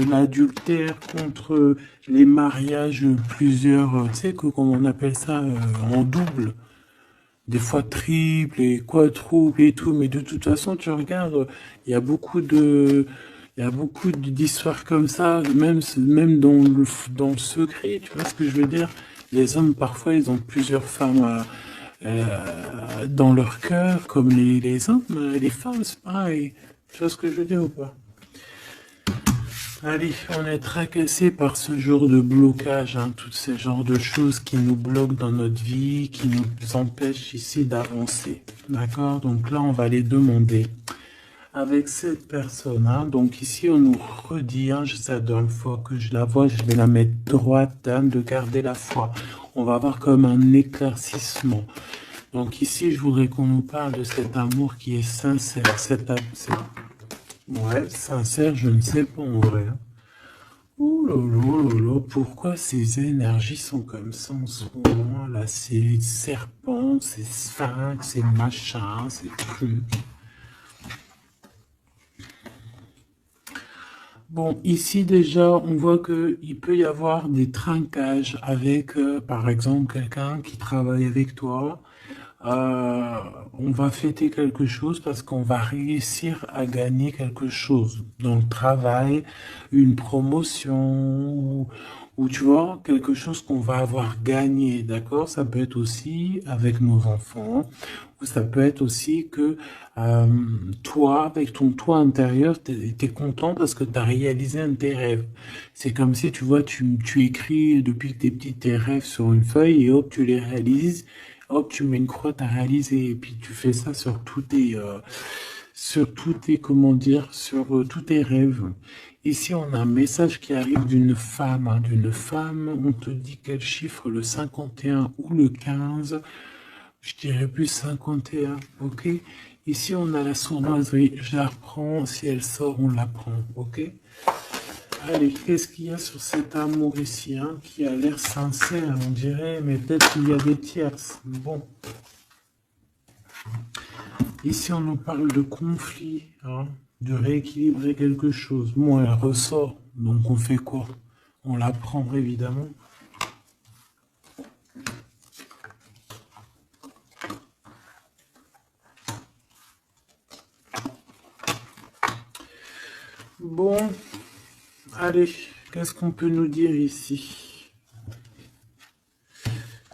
l'adultère, contre les mariages plusieurs, tu sais que comment on appelle ça en double, des fois triple et quadruple et tout, mais de toute façon, tu regardes, il y a beaucoup de, il y a beaucoup d'histoires comme ça, même dans le secret, tu vois ce que je veux dire? Les hommes, parfois, ils ont plusieurs femmes dans leur cœur, comme les hommes, les femmes, c'est pareil. Tu vois ce que je veux dire ou pas? Allez, on est tracassé par ce genre de blocage, hein, tous ces genres de choses qui nous bloquent dans notre vie, qui nous empêchent ici d'avancer. D'accord? Donc là, on va les demander avec cette personne. Hein. Donc ici, on nous redit, hein, c'est la dernière fois que je la vois, je vais la mettre droite, hein, de garder la foi. On va avoir comme un éclaircissement. Donc ici, je voudrais qu'on nous parle de cet amour qui est sincère. Ouais, sincère, je ne sais pas en vrai. Hein. Ouh là là là là, pourquoi ces énergies sont comme ça en ce moment là? Ces serpents, ces sphinx, ces machins, ces trucs. Bon, ici déjà, on voit que il peut y avoir des trinquages avec, par exemple, quelqu'un qui travaille avec toi. Euh, on va fêter quelque chose parce qu'on va réussir à gagner quelque chose dans le travail, une promotion ou tu vois, quelque chose qu'on va avoir gagné, d'accord? Ça peut être aussi avec nos enfants, ou ça peut être aussi que euh, toi, avec ton toi intérieur, t'es content parce que tu as réalisé un de tes rêves. C'est comme si, tu vois, tu écris depuis que t'es petit tes rêves sur une feuille et hop, tu les réalises. Hop, tu mets une croix, t'as réalisé, et puis tu fais ça sur tous tes, comment dire, sur tous tes rêves. Ici, on a un message qui arrive d'une femme, hein, d'une femme. On te dit quel chiffre, le 51 ou le 15. Je dirais plus 51, ok? Ici, on a la sournoiserie. Je la reprends. Si elle sort, on la prend, ok? Allez, qu'est-ce qu'il y a sur cet amour ici, hein, qui a l'air sincère, on dirait, mais peut-être qu'il y a des tierces. Bon, ici on nous parle de conflit, hein, de rééquilibrer quelque chose. Bon, elle ressort, donc on fait quoi? On la prend évidemment. Bon, allez, qu'est-ce qu'on peut nous dire ici?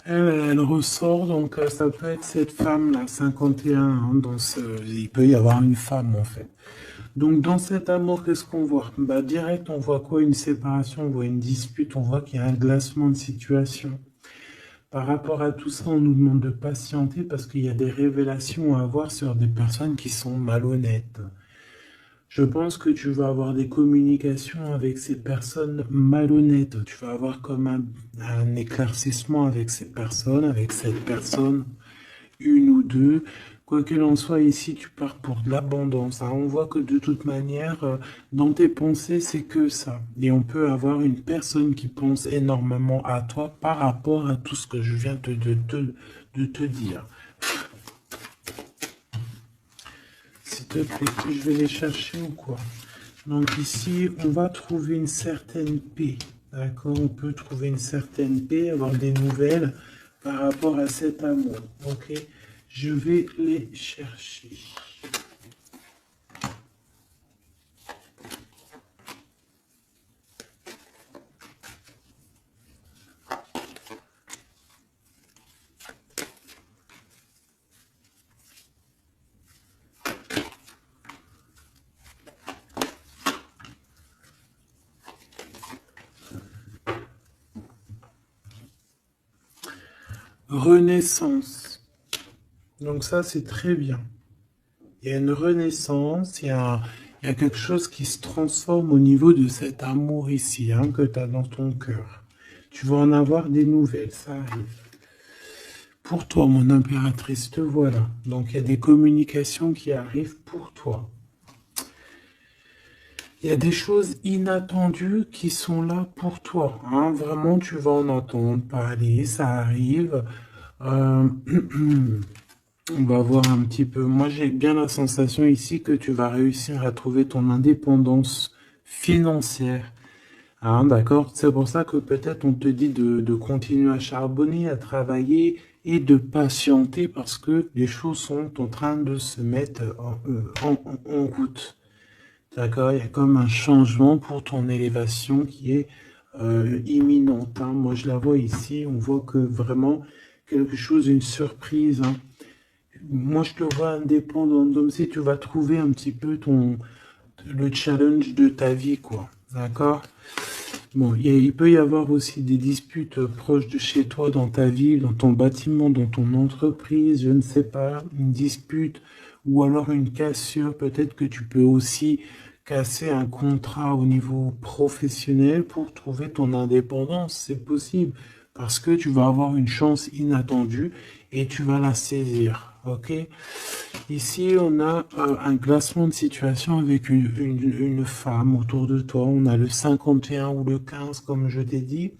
Elle ressort, donc ça peut être cette femme-là, 51, hein, il peut y avoir une femme en fait. Donc dans cet amour, qu'est-ce qu'on voit? Bah direct, on voit quoi? Une séparation, on voit une dispute, on voit qu'il y a un glacement de situation. Par rapport à tout ça, on nous demande de patienter parce qu'il y a des révélations à avoir sur des personnes qui sont malhonnêtes. Je pense que tu vas avoir des communications avec ces personnes malhonnêtes. Tu vas avoir comme un éclaircissement avec ces personnes, avec cette personne, une ou deux. Quoi qu'il en soit, ici, tu pars pour de l'abondance. Hein. On voit que de toute manière, dans tes pensées, c'est que ça. Et on peut avoir une personne qui pense énormément à toi par rapport à tout ce que je viens de te dire. S'il te plaît, je vais les chercher ou quoi? Donc ici, on va trouver une certaine paix. D'accord? On peut trouver une certaine paix, avoir des nouvelles par rapport à cet amour. Ok? Je vais les chercher. Renaissance. Donc ça, c'est très bien. Il y a une renaissance, il y a quelque chose qui se transforme au niveau de cet amour ici, hein, que tu as dans ton cœur. Tu vas en avoir des nouvelles, ça arrive. Pour toi, mon impératrice, te voilà. Donc il y a des communications qui arrivent pour toi. Il y a des choses inattendues qui sont là pour toi, hein. Vraiment, tu vas en entendre parler, ça arrive. Euh, on va voir un petit peu. Moi, j'ai bien la sensation ici que tu vas réussir à trouver ton indépendance financière. Ah, d'accord. C'est pour ça que peut-être on te dit de continuer à charbonner, à travailler et de patienter parce que les choses sont en train de se mettre en route. D'accord? Il y a comme un changement pour ton élévation qui est imminente, hein. Moi, je la vois ici. On voit que vraiment quelque chose, une surprise, hein. Moi, je te vois indépendant, comme si tu vas trouver un petit peu le challenge de ta vie, quoi. D'accord? Bon, il peut y avoir aussi des disputes proches de chez toi, dans ta ville, dans ton bâtiment, dans ton entreprise, je ne sais pas, une dispute ou alors une cassure. Peut-être que tu peux aussi casser un contrat au niveau professionnel pour trouver ton indépendance. C'est possible parce que tu vas avoir une chance inattendue et tu vas la saisir. Ok? Ici, on a un classement de situation avec une femme autour de toi. On a le 51 ou le 15, comme je t'ai dit.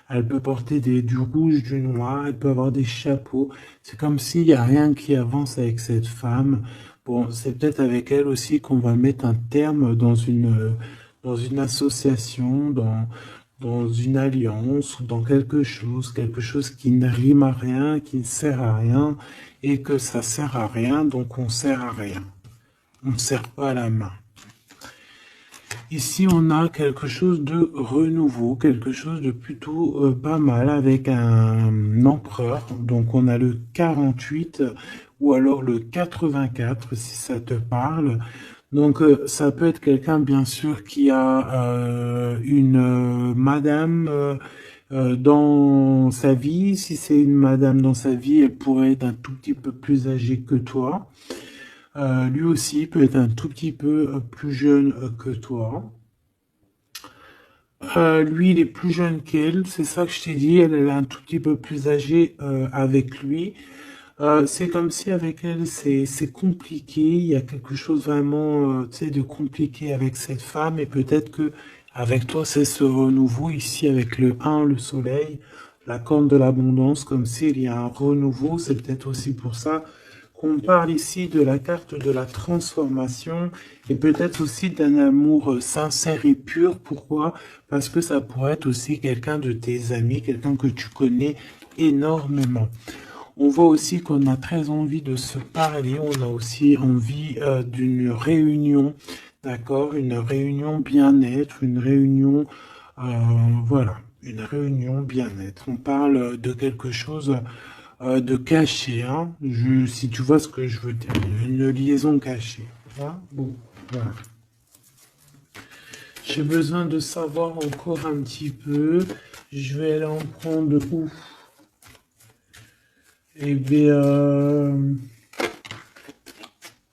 Elle peut porter du rouge, du noir, elle peut avoir des chapeaux. C'est comme s'il n'y a rien qui avance avec cette femme. Bon, c'est peut-être avec elle aussi qu'on va mettre un terme dans une association, dans une alliance ou dans quelque chose qui ne rime à rien, qui ne sert à rien, et que ça sert à rien, donc on sert à rien. On ne sert pas à la main. Ici, on a quelque chose de renouveau, quelque chose de plutôt pas mal avec un empereur. Donc, on a le 48 ou alors le 84, si ça te parle. Donc, ça peut être quelqu'un, bien sûr, qui a une madame dans sa vie. Si c'est une madame dans sa vie, elle pourrait être un tout petit peu plus âgée que toi. Lui aussi peut être un tout petit peu plus jeune que toi. Lui, il est plus jeune qu'elle, c'est ça que je t'ai dit. Elle est un tout petit peu plus âgée avec lui. C'est comme si avec elle, c'est compliqué. Il y a quelque chose vraiment, tu sais, de compliqué avec cette femme. Et peut-être que avec toi, c'est ce renouveau ici avec le 1, le soleil, la corne de l'abondance, comme s'il y a un renouveau. C'est peut-être aussi pour ça qu'on parle ici de la carte de la transformation et peut-être aussi d'un amour sincère et pur. Pourquoi? Parce que ça pourrait être aussi quelqu'un de tes amis, quelqu'un que tu connais énormément. On voit aussi qu'on a très envie de se parler, on a aussi envie d'une réunion, d'accord? Une réunion bien-être, une réunion, euh, voilà, une réunion bien-être. On parle de quelque chose de caché, hein? Si tu vois ce que je veux dire, une liaison cachée. Hein. Bon, voilà. J'ai besoin de savoir encore un petit peu. Je vais aller en prendre où? Eh bien,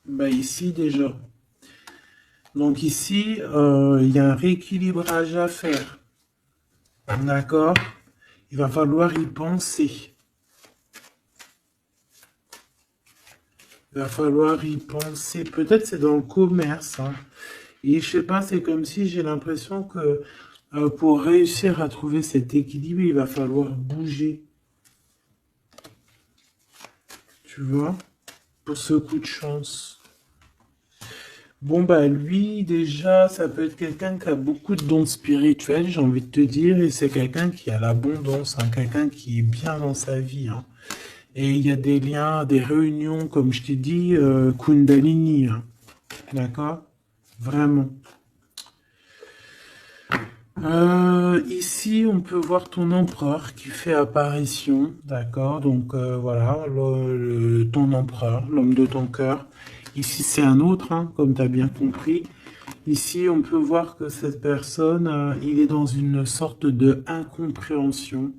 bah ici déjà. Donc ici, il y a un rééquilibrage à faire. D'accord? Il va falloir y penser. Il va falloir y penser. Peut-être c'est dans le commerce, hein. Et je sais pas, c'est comme si j'ai l'impression que pour réussir à trouver cet équilibre, il va falloir bouger. Tu vois? Pour ce coup de chance. Bon, bah lui, déjà, ça peut être quelqu'un qui a beaucoup de dons spirituels, j'ai envie de te dire, et c'est quelqu'un qui a l'abondance, hein, quelqu'un qui est bien dans sa vie, hein. Et il y a des liens, des réunions, comme je t'ai dit, Kundalini, hein. D'accord? Vraiment. Ici, on peut voir ton empereur qui fait apparition, d'accord? Donc voilà, ton empereur, l'homme de ton cœur. Ici, c'est un autre, hein, comme tu as bien compris. Ici, on peut voir que cette personne, il est dans une sorte de incompréhension.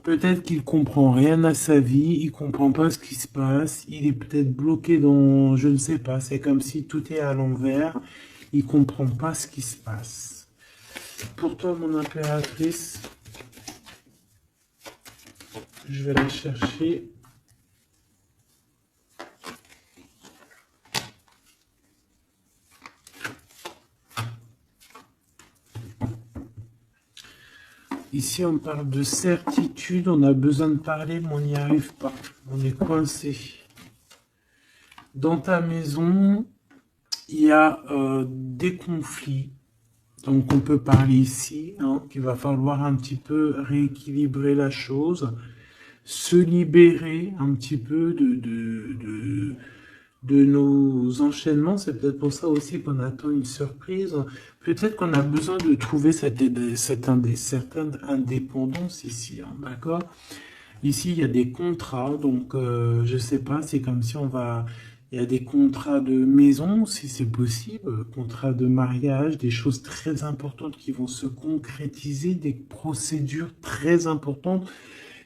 Peut-être qu'il comprend rien à sa vie, il comprend pas ce qui se passe, il est peut-être bloqué dans, je ne sais pas, c'est comme si tout est à l'envers, il comprend pas ce qui se passe. Pour toi, mon impératrice, je vais la chercher. Ici, on parle de certitude, on a besoin de parler, mais on n'y arrive pas. On est coincé. Dans ta maison, il y a des conflits. Donc, on peut parler ici, hein, qu'il va falloir un petit peu rééquilibrer la chose, se libérer un petit peu de nos enchaînements. C'est peut-être pour ça aussi qu'on attend une surprise. Peut-être qu'on a besoin de trouver certaine indépendance ici, hein, d'accord? Ici, il y a des contrats, donc je sais pas, c'est comme si on va... Il y a des contrats de maison, si c'est possible, contrats de mariage, des choses très importantes qui vont se concrétiser, des procédures très importantes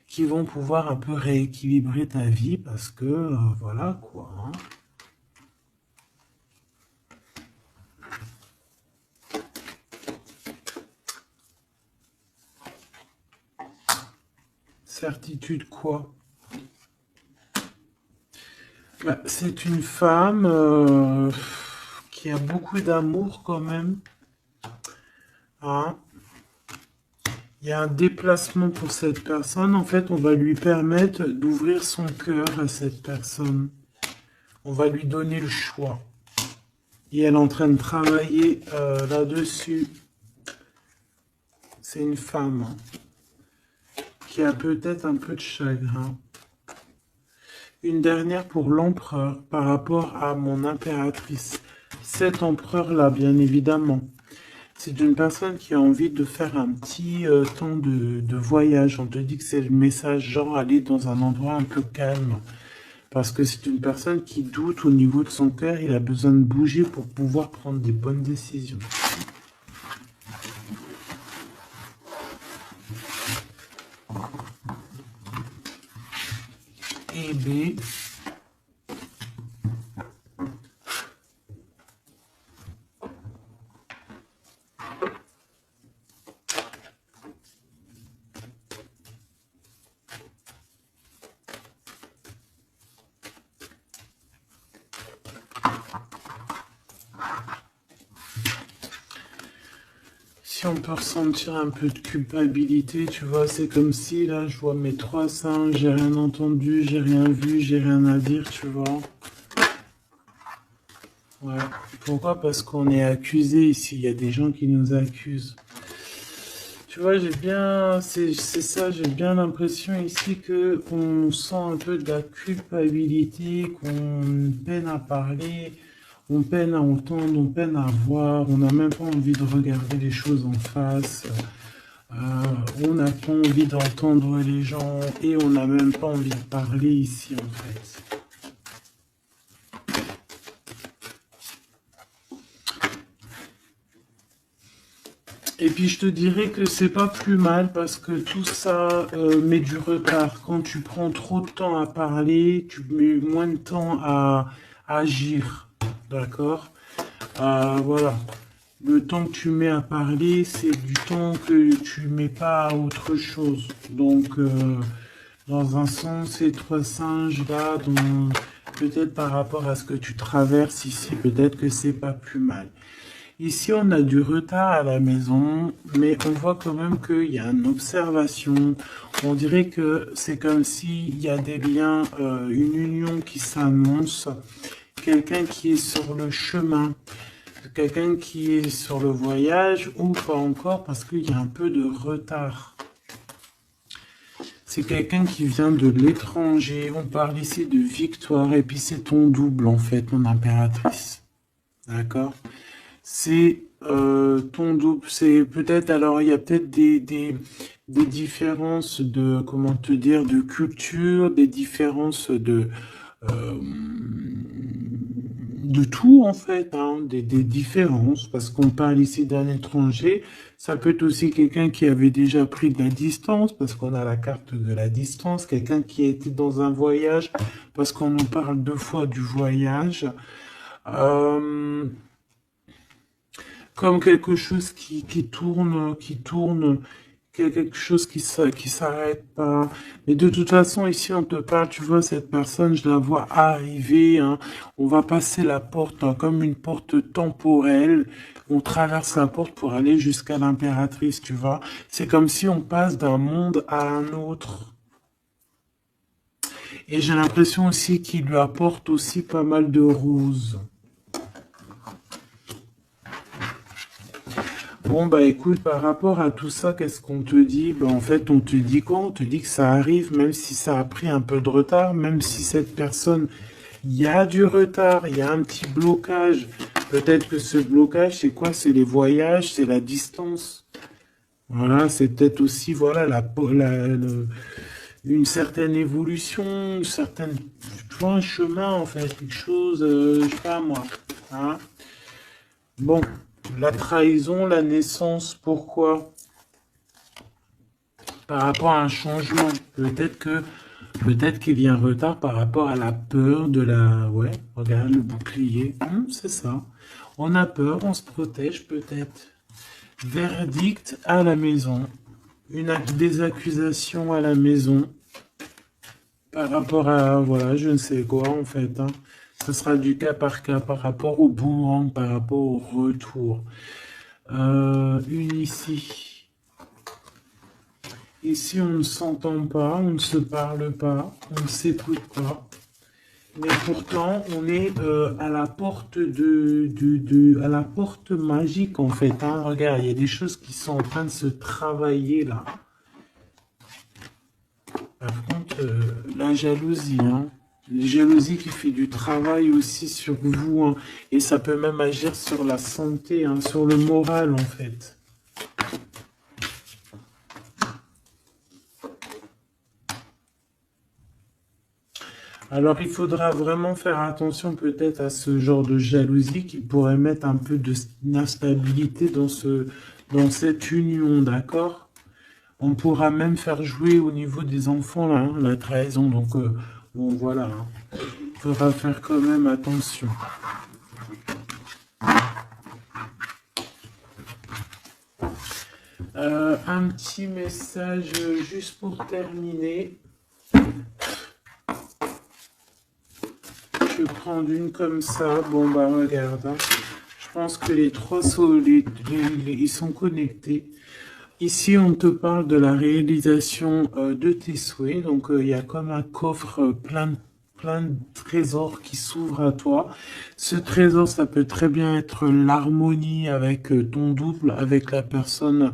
qui vont pouvoir un peu rééquilibrer ta vie parce que, voilà quoi, hein. Certitude quoi? Bah, c'est une femme qui a beaucoup d'amour quand même, hein. Il y a un déplacement pour cette personne. En fait, on va lui permettre d'ouvrir son cœur à cette personne. On va lui donner le choix. Et elle est en train de travailler là-dessus. C'est une femme qui a peut-être un peu de chagrin. Une dernière pour l'empereur par rapport à mon impératrice. Cet empereur-là, bien évidemment. C'est une personne qui a envie de faire un petit temps de voyage. On te dit que c'est le message genre aller dans un endroit un peu calme. Parce que c'est une personne qui doute au niveau de son cœur. Il a besoin de bouger pour pouvoir prendre des bonnes décisions. Et B. Si on peut ressentir un peu de culpabilité, tu vois, c'est comme si là je vois mes 3 5, j'ai rien entendu, j'ai rien vu, j'ai rien à dire, tu vois. Ouais. Pourquoi? Parce qu'on est accusé ici, il y a des gens qui nous accusent. Tu vois, c'est ça, j'ai bien l'impression ici que on sent un peu de la culpabilité, qu'on peine à parler, on peine à entendre, on peine à voir, on n'a même pas envie de regarder les choses en face, on n'a pas envie d'entendre les gens et on n'a même pas envie de parler ici en fait. Et puis je te dirais que c'est pas plus mal parce que tout ça met du retard. Quand tu prends trop de temps à parler, tu mets moins de temps à agir. D'accord? Voilà. Le temps que tu mets à parler, c'est du temps que tu mets pas à autre chose. Donc, dans un sens, ces 3 singes là, peut-être par rapport à ce que tu traverses ici, peut-être que c'est pas plus mal. Ici, on a du retard à la maison, mais on voit quand même qu'il y a une observation. On dirait que c'est comme s'il y a des liens, une union qui s'annonce, quelqu'un qui est sur le chemin, quelqu'un qui est sur le voyage, ou pas encore, parce qu'il y a un peu de retard. C'est quelqu'un qui vient de l'étranger. On parle ici de victoire, et puis c'est ton double, en fait, mon impératrice. D'accord? C'est ton double, c'est peut-être, alors il y a peut-être des différences de, comment te dire, de culture, des différences euh, de tout en fait, hein, des différences, parce qu'on parle ici d'un étranger, ça peut être aussi quelqu'un qui avait déjà pris de la distance, parce qu'on a la carte de la distance, quelqu'un qui a été dans un voyage, parce qu'on nous parle 2 fois du voyage. Euh, Comme quelque chose qui tourne, qu'il y a quelque chose qui s'arrête pas. Mais de toute façon, ici, on te parle, tu vois, cette personne, je la vois arriver, hein. On va passer la porte, hein, comme une porte temporelle. On traverse la porte pour aller jusqu'à l'impératrice, tu vois. C'est comme si on passe d'un monde à un autre. Et j'ai l'impression aussi qu'il lui apporte aussi pas mal de roses. Bon, bah écoute, par rapport à tout ça, qu'est-ce qu'on te dit? Bah, en fait, on te dit quoi? On te dit que ça arrive, même si ça a pris un peu de retard, même si cette personne, il y a du retard, il y a un petit blocage. Peut-être que ce blocage, c'est quoi? C'est les voyages, c'est la distance. Voilà, c'est peut-être aussi, voilà, une certaine évolution, une certaine, tu vois, un chemin, en fait, quelque chose, je sais pas moi, hein. Bon, la trahison, la naissance, pourquoi? Par rapport à un changement. Peut-être qu'il y a un retard par rapport à la peur de la... Ouais, regarde le bouclier. C'est ça. On a peur, on se protège peut-être. Verdict à la maison. Des accusations à la maison. Par rapport à, voilà, je ne sais quoi en fait, hein. Ce sera du cas par rapport au boomerang, par rapport au retour. Une ici. Ici, on ne s'entend pas, on ne se parle pas, on ne s'écoute pas. Mais pourtant, on est à la porte à la porte magique en fait, hein. Regarde, il y a des choses qui sont en train de se travailler là. Par contre, la jalousie, hein. La jalousie qui fait du travail aussi sur vous, hein. Et ça peut même agir sur la santé, hein, sur le moral en fait. Alors, il faudra vraiment faire attention peut-être à ce genre de jalousie qui pourrait mettre un peu d'instabilité dans cette union, d'accord? On pourra même faire jouer au niveau des enfants, là, hein, la trahison. Donc, bon, voilà. Il faudra faire quand même attention. Un petit message juste pour terminer. Je vais prendre une comme ça. Bon, bah, regarde. Hein. Je pense que les trois ils sont connectés. Ici, on te parle de la réalisation de tes souhaits. Donc, il y a comme un coffre plein de trésors qui s'ouvrent à toi. Ce trésor, ça peut très bien être l'harmonie avec ton double, avec la personne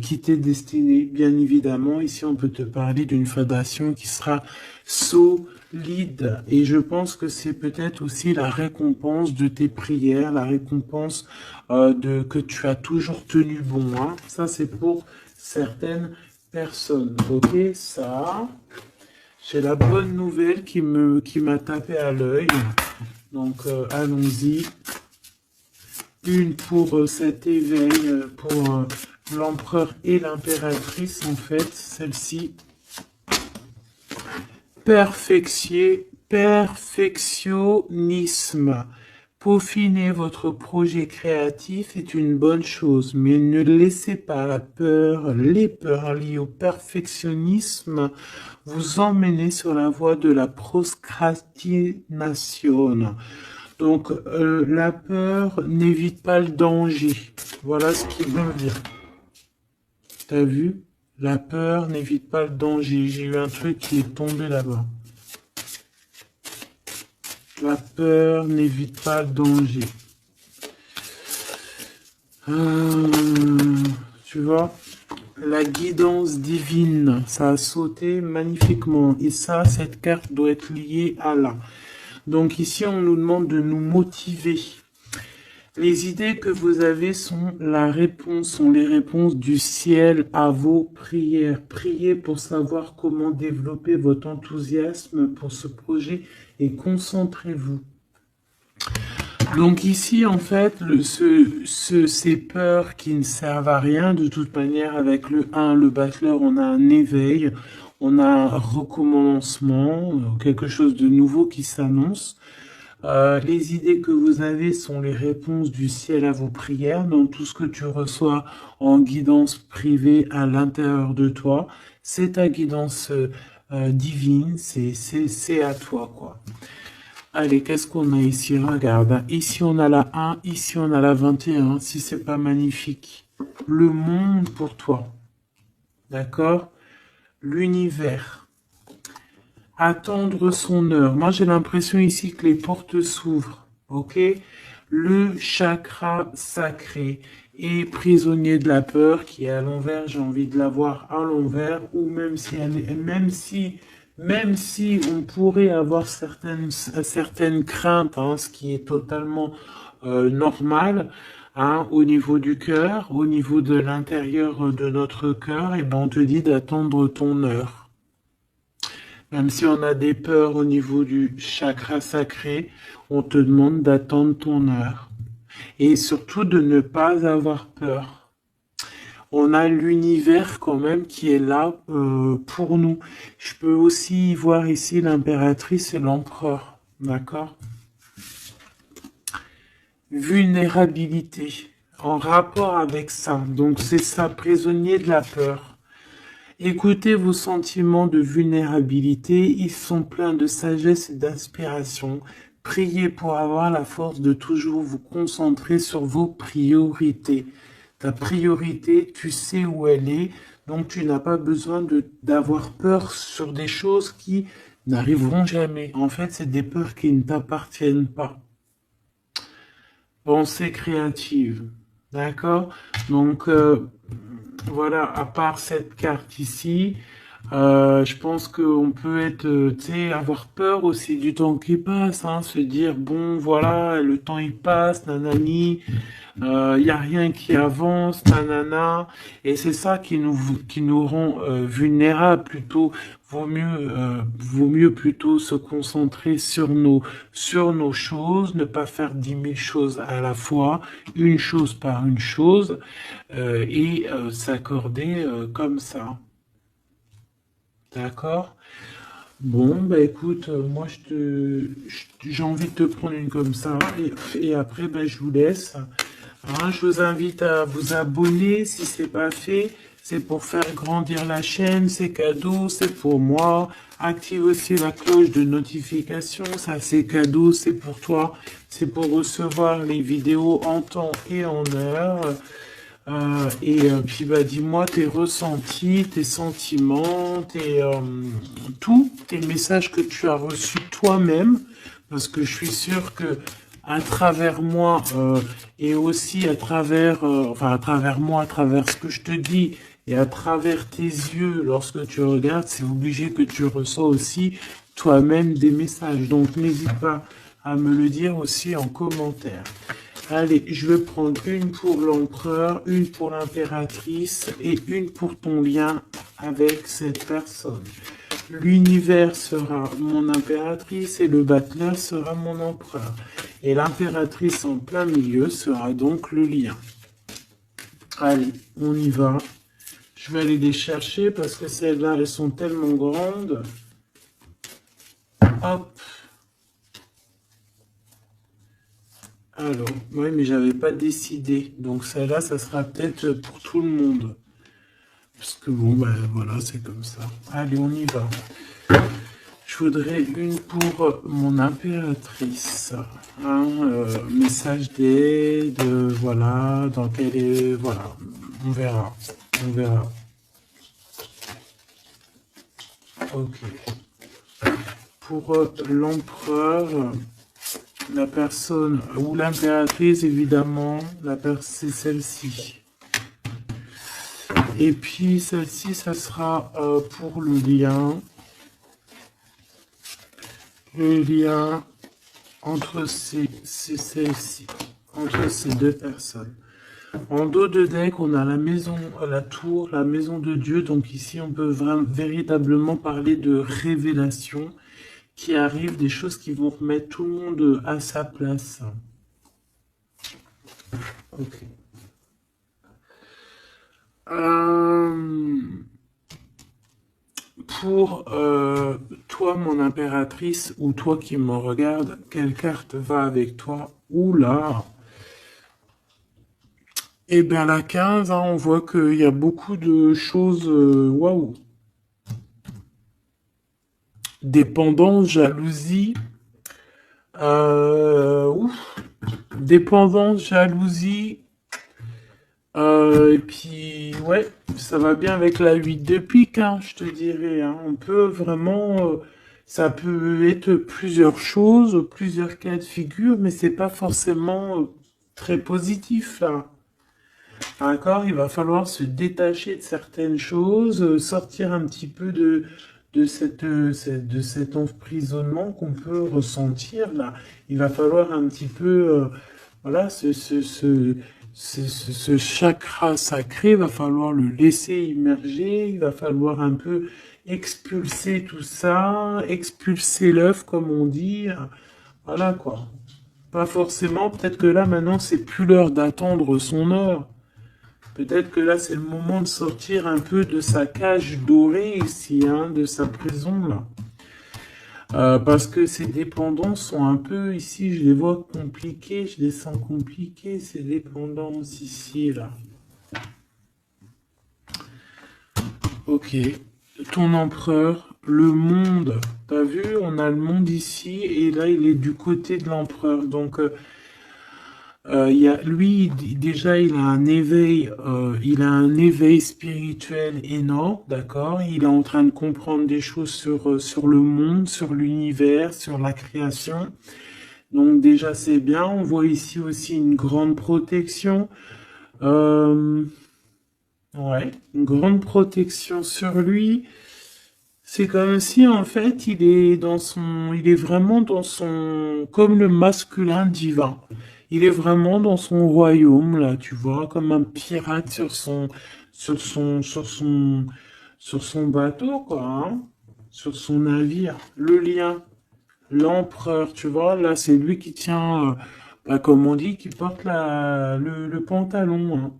qui t'est destinée, bien évidemment. Ici, on peut te parler d'une fondation qui sera solide. Et je pense que c'est peut-être aussi la récompense de tes prières, la récompense que tu as toujours tenu bon. Hein. Ça, c'est pour certaines personnes. Ok, ça... J'ai la bonne nouvelle qui m'a tapé à l'œil. Donc, allons-y. Une pour cet éveil, pour l'empereur et l'impératrice, en fait. Celle-ci. Perfectionnisme. Peaufiner votre projet créatif est une bonne chose, mais ne laissez pas les peurs liées au perfectionnisme vous emmener sur la voie de la procrastination. Donc, la peur n'évite pas le danger. Voilà ce qu'il veut dire. T'as vu? La peur n'évite pas le danger. J'ai eu un truc qui est tombé là-bas. La peur n'évite pas le danger. Tu vois, la guidance divine, ça a sauté magnifiquement. Et ça, cette carte doit être liée à là. Donc ici, on nous demande de nous motiver. Les idées que vous avez sont les réponses du ciel à vos prières. Priez pour savoir comment développer votre enthousiasme pour ce projet et concentrez-vous. Donc ici, en fait, ces peurs qui ne servent à rien, de toute manière, avec le 1, le battleur, on a un éveil, on a un recommencement, quelque chose de nouveau qui s'annonce. Les idées que vous avez sont les réponses du ciel à vos prières. Donc tout ce que tu reçois en guidance privée à l'intérieur de toi, c'est ta guidance divine, c'est à toi, quoi. Allez, qu'est-ce qu'on a ici? Regarde, hein. Ici on a la 1, ici on a la 21, si c'est pas magnifique. Le monde pour toi, d'accord? L'univers. Attendre son heure. Moi, j'ai l'impression ici que les portes s'ouvrent. Ok? Le chakra sacré est prisonnier de la peur qui est à l'envers. J'ai envie de la voir à l'envers, ou même si on pourrait avoir certaines craintes, hein, ce qui est totalement normal, hein, au niveau du cœur, au niveau de l'intérieur de notre cœur, et ben on te dit d'attendre ton heure. Même si on a des peurs au niveau du chakra sacré, on te demande d'attendre ton heure. Et surtout de ne pas avoir peur. On a l'univers quand même qui est là pour nous. Je peux aussi voir ici l'impératrice et l'empereur. D'accord? Vulnérabilité. En rapport avec ça. Donc c'est ça, prisonnier de la peur. Écoutez vos sentiments de vulnérabilité, ils sont pleins de sagesse et d'inspiration. Priez pour avoir la force de toujours vous concentrer sur vos priorités. Ta priorité, tu sais où elle est, donc tu n'as pas besoin d'avoir peur sur des choses qui n'arriveront jamais. En fait, c'est des peurs qui ne t'appartiennent pas. Pensée créative, d'accord? Donc, voilà, à part cette carte ici, je pense qu'on peut être, tu sais, avoir peur aussi du temps qui passe, hein, se dire, bon, voilà, le temps il passe, nanani, il n'y a rien qui avance, nanana, et c'est ça qui nous rend vulnérables plutôt. Vaut mieux plutôt se concentrer sur nos choses, ne pas faire 10 000 choses à la fois, une chose par une chose, et s'accorder comme ça. D'accord? Bon, bah écoute, moi j'ai envie de te prendre une comme ça, et après, bah, je vous laisse. Hein, je vous invite à vous abonner si c'est pas fait. C'est pour faire grandir la chaîne, c'est cadeau, c'est pour moi. Active aussi la cloche de notification, ça c'est cadeau, c'est pour toi. C'est pour recevoir les vidéos en temps et en heure. Puis bah dis-moi tes ressentis, tes sentiments, tous tes messages que tu as reçus toi-même, parce que je suis sûr que à travers moi et aussi à travers, enfin à travers moi, à travers ce que je te dis et à travers tes yeux, lorsque tu regardes, c'est obligé que tu reçois aussi toi-même des messages. Donc n'hésite pas à me le dire aussi en commentaire. Allez, je vais prendre une pour l'empereur, une pour l'impératrice et une pour ton lien avec cette personne. L'univers sera mon impératrice et le battleur sera mon empereur. Et l'impératrice en plein milieu sera donc le lien. Allez, on y va. Je vais aller les chercher parce que celles-là, elles sont tellement grandes. Hop. Alors, oui, mais j'avais pas décidé. Donc celle-là, ça sera peut-être pour tout le monde. Parce que bon, ben voilà, c'est comme ça. Allez, on y va. Je voudrais une pour mon impératrice. Hein, message d'aide, voilà, dans quel est... Voilà, on verra. On verra. Ok. Pour l'empereur... La personne ou l'impératrice, évidemment, c'est celle-ci. Et puis celle-ci, ça sera pour le lien entre celle-ci, entre ces deux personnes. En dos de deck, on a la maison, la tour, la maison de Dieu. Donc ici, on peut véritablement parler de révélation qui arrive, des choses qui vont remettre tout le monde à sa place. Ok. pour toi, mon impératrice, ou toi qui me regarde, quelle carte va avec toi? Oula! Eh bien, la 15, hein, on voit qu'il y a beaucoup de choses. Waouh! Dépendance, jalousie. Ouf! Dépendance, jalousie. Et puis, ouais, ça va bien avec la 8 de pique, hein, je te dirais. Hein. On peut vraiment. Ça peut être plusieurs choses, plusieurs cas de figure, mais c'est pas forcément très positif, là. D'accord? Il va falloir se détacher de certaines choses, sortir un petit peu de cet emprisonnement qu'on peut ressentir, là. Il va falloir un petit peu. Voilà, ce chakra sacré, il va falloir le laisser immerger, il va falloir un peu expulser tout ça, expulser l'œuf, comme on dit. Voilà quoi. Pas forcément, peut-être que là maintenant c'est plus l'heure d'attendre son heure. Peut-être que là c'est le moment de sortir un peu de sa cage dorée ici, hein, de sa prison là. Parce que ces dépendances sont un peu ici, je les vois compliquées, je les sens compliquées, ces dépendances ici, là. Ok. Ton empereur, le monde. T'as vu, on a le monde ici, et là, il est du côté de l'empereur. Donc, lui, déjà, il a un éveil spirituel énorme, d'accord? Il est en train de comprendre des choses sur le monde, sur l'univers, sur la création. Donc déjà, c'est bien. On voit ici aussi une grande protection. Euh, ouais, une grande protection sur lui. C'est comme si, en fait, il est vraiment dans son, comme le masculin divin. Il est vraiment dans son royaume, là, tu vois, comme un pirate sur son bateau, quoi, hein, sur son navire. Le lien, l'empereur, tu vois, là, c'est lui qui tient, comme on dit, qui porte le pantalon, hein.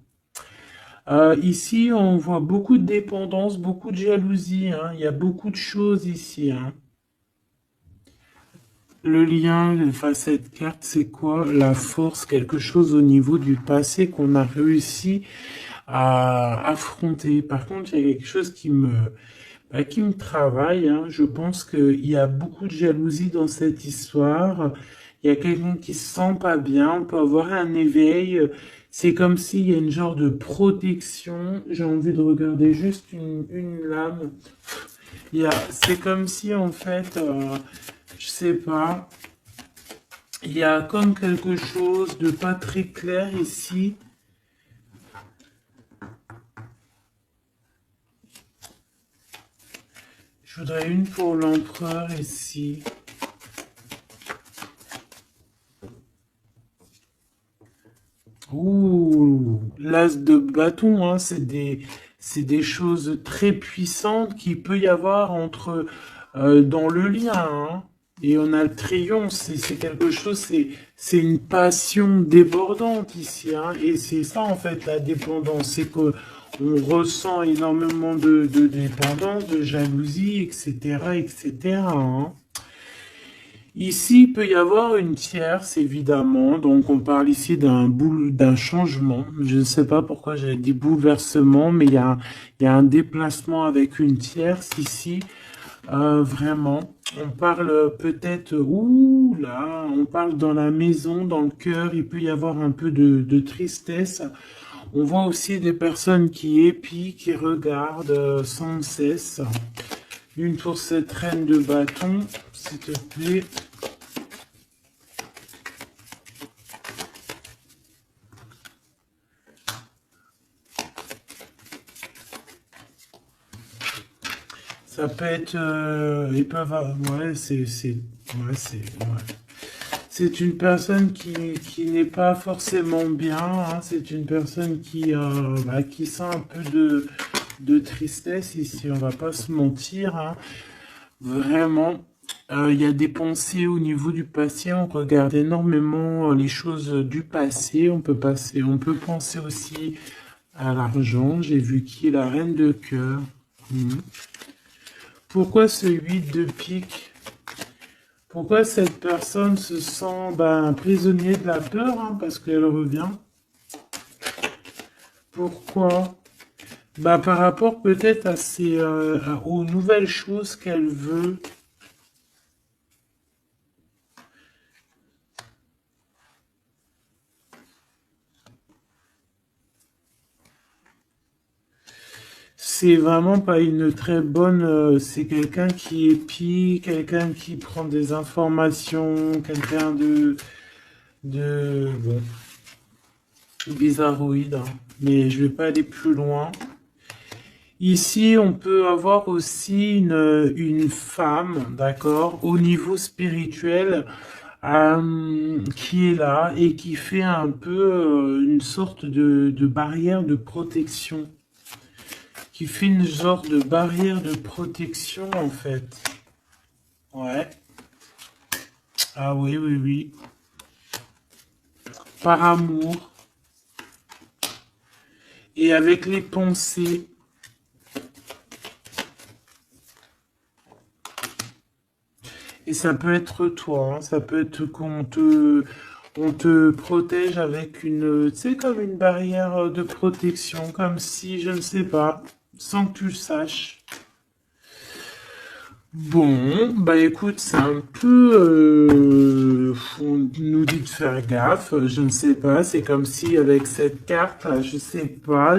Ici, on voit beaucoup de dépendance, beaucoup de jalousie, hein. Il y a beaucoup de choses ici, hein. Le lien, enfin, cette carte, c'est quoi? La force, quelque chose au niveau du passé qu'on a réussi à affronter. Par contre, il y a quelque chose qui me travaille, hein. Je pense qu'il y a beaucoup de jalousie dans cette histoire. Il y a quelqu'un qui se sent pas bien, on peut avoir un éveil. C'est comme s'il y a une genre de protection. J'ai envie de regarder juste une lame. C'est comme si en fait, je sais pas, il y a comme quelque chose de pas très clair ici. Je voudrais une pour l'empereur ici. Ouh, l'as de bâton, hein, c'est des choses très puissantes qu'il peut y avoir dans le lien, hein. Et on a le triomphe, c'est quelque chose, c'est une passion débordante ici, hein. Et c'est ça en fait la dépendance, c'est que on ressent énormément de dépendance, de jalousie, etc., etc., hein. Ici, il peut y avoir une tierce, évidemment. Donc, on parle ici d'un changement. Je ne sais pas pourquoi j'ai dit bouleversement, mais il y a un déplacement avec une tierce ici. Vraiment. On parle peut-être, ouh là, on parle dans la maison, dans le cœur. Il peut y avoir un peu de tristesse. On voit aussi des personnes qui épient, qui regardent sans cesse. Une pour cette reine de bâton, s'il te plaît. Ça peut être, ils peuvent, ouais, c'est une personne qui n'est pas forcément bien, hein. C'est une personne qui sent un peu de tristesse ici. On va pas se mentir, hein. Vraiment. Il y a des pensées au niveau du passé. On regarde énormément les choses du passé. On peut penser aussi à l'argent. J'ai vu qui est la reine de cœur. Mhm. Pourquoi ce 8 de pique? Pourquoi cette personne se sent prisonnier de la peur, hein, parce qu'elle revient? Pourquoi? Par rapport peut-être à aux nouvelles choses qu'elle veut. C'est vraiment pas une très bonne... c'est quelqu'un qui épie, quelqu'un qui prend des informations, quelqu'un bon, bizarroïde, hein. Mais je vais pas aller plus loin. Ici, on peut avoir aussi une femme, d'accord, au niveau spirituel, qui est là et qui fait un peu une sorte de barrière de protection. Qui fait une sorte de barrière de protection, en fait. Ouais. Ah oui, oui, oui. Par amour. Et avec les pensées. Et ça peut être toi, hein, ça peut être on te protège avec une, tu sais, comme une barrière de protection, comme si, je ne sais pas, sans que tu le saches. Bon, écoute, c'est un peu, on nous dit de faire gaffe, je ne sais pas, c'est comme si avec cette carte, là, je sais pas,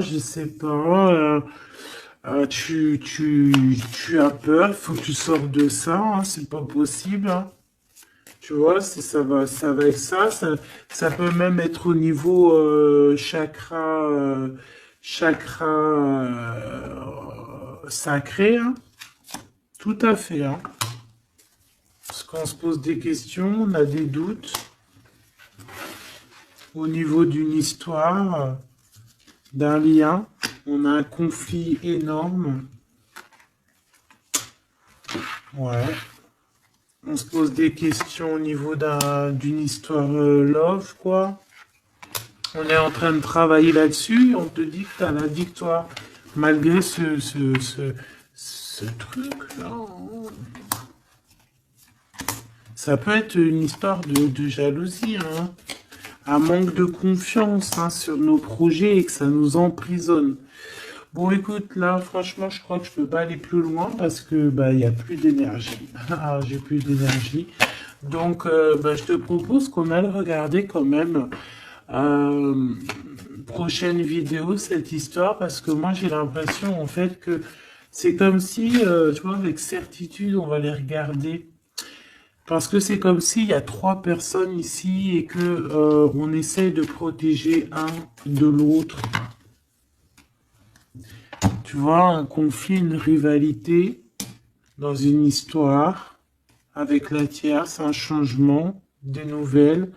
tu as peur, il faut que tu sortes de ça, hein, c'est pas possible, hein. Tu vois, si ça va avec ça peut même être au niveau chakra sacré, hein. Tout à fait, hein. Parce qu'on se pose des questions, on a des doutes au niveau d'une histoire, d'un lien. On a un conflit énorme. Ouais. On se pose des questions au niveau d'une histoire love, quoi. On est en train de travailler là-dessus. On te dit que tu as la victoire. Malgré ce truc-là. Ça peut être une histoire de jalousie, hein. Un manque de confiance, hein, sur nos projets et que ça nous emprisonne. Bon, écoute, là, franchement, je crois que je peux pas aller plus loin parce que il y a plus d'énergie. Ah, j'ai plus d'énergie. Donc, je te propose qu'on aille regarder quand même prochaine vidéo cette histoire parce que moi j'ai l'impression en fait que c'est comme si, tu vois, avec certitude, on va les regarder. Parce que c'est comme s'il y a 3 personnes ici et que on essaye de protéger un de l'autre. Tu vois, un conflit, une rivalité dans une histoire avec la tierce, un changement, des nouvelles.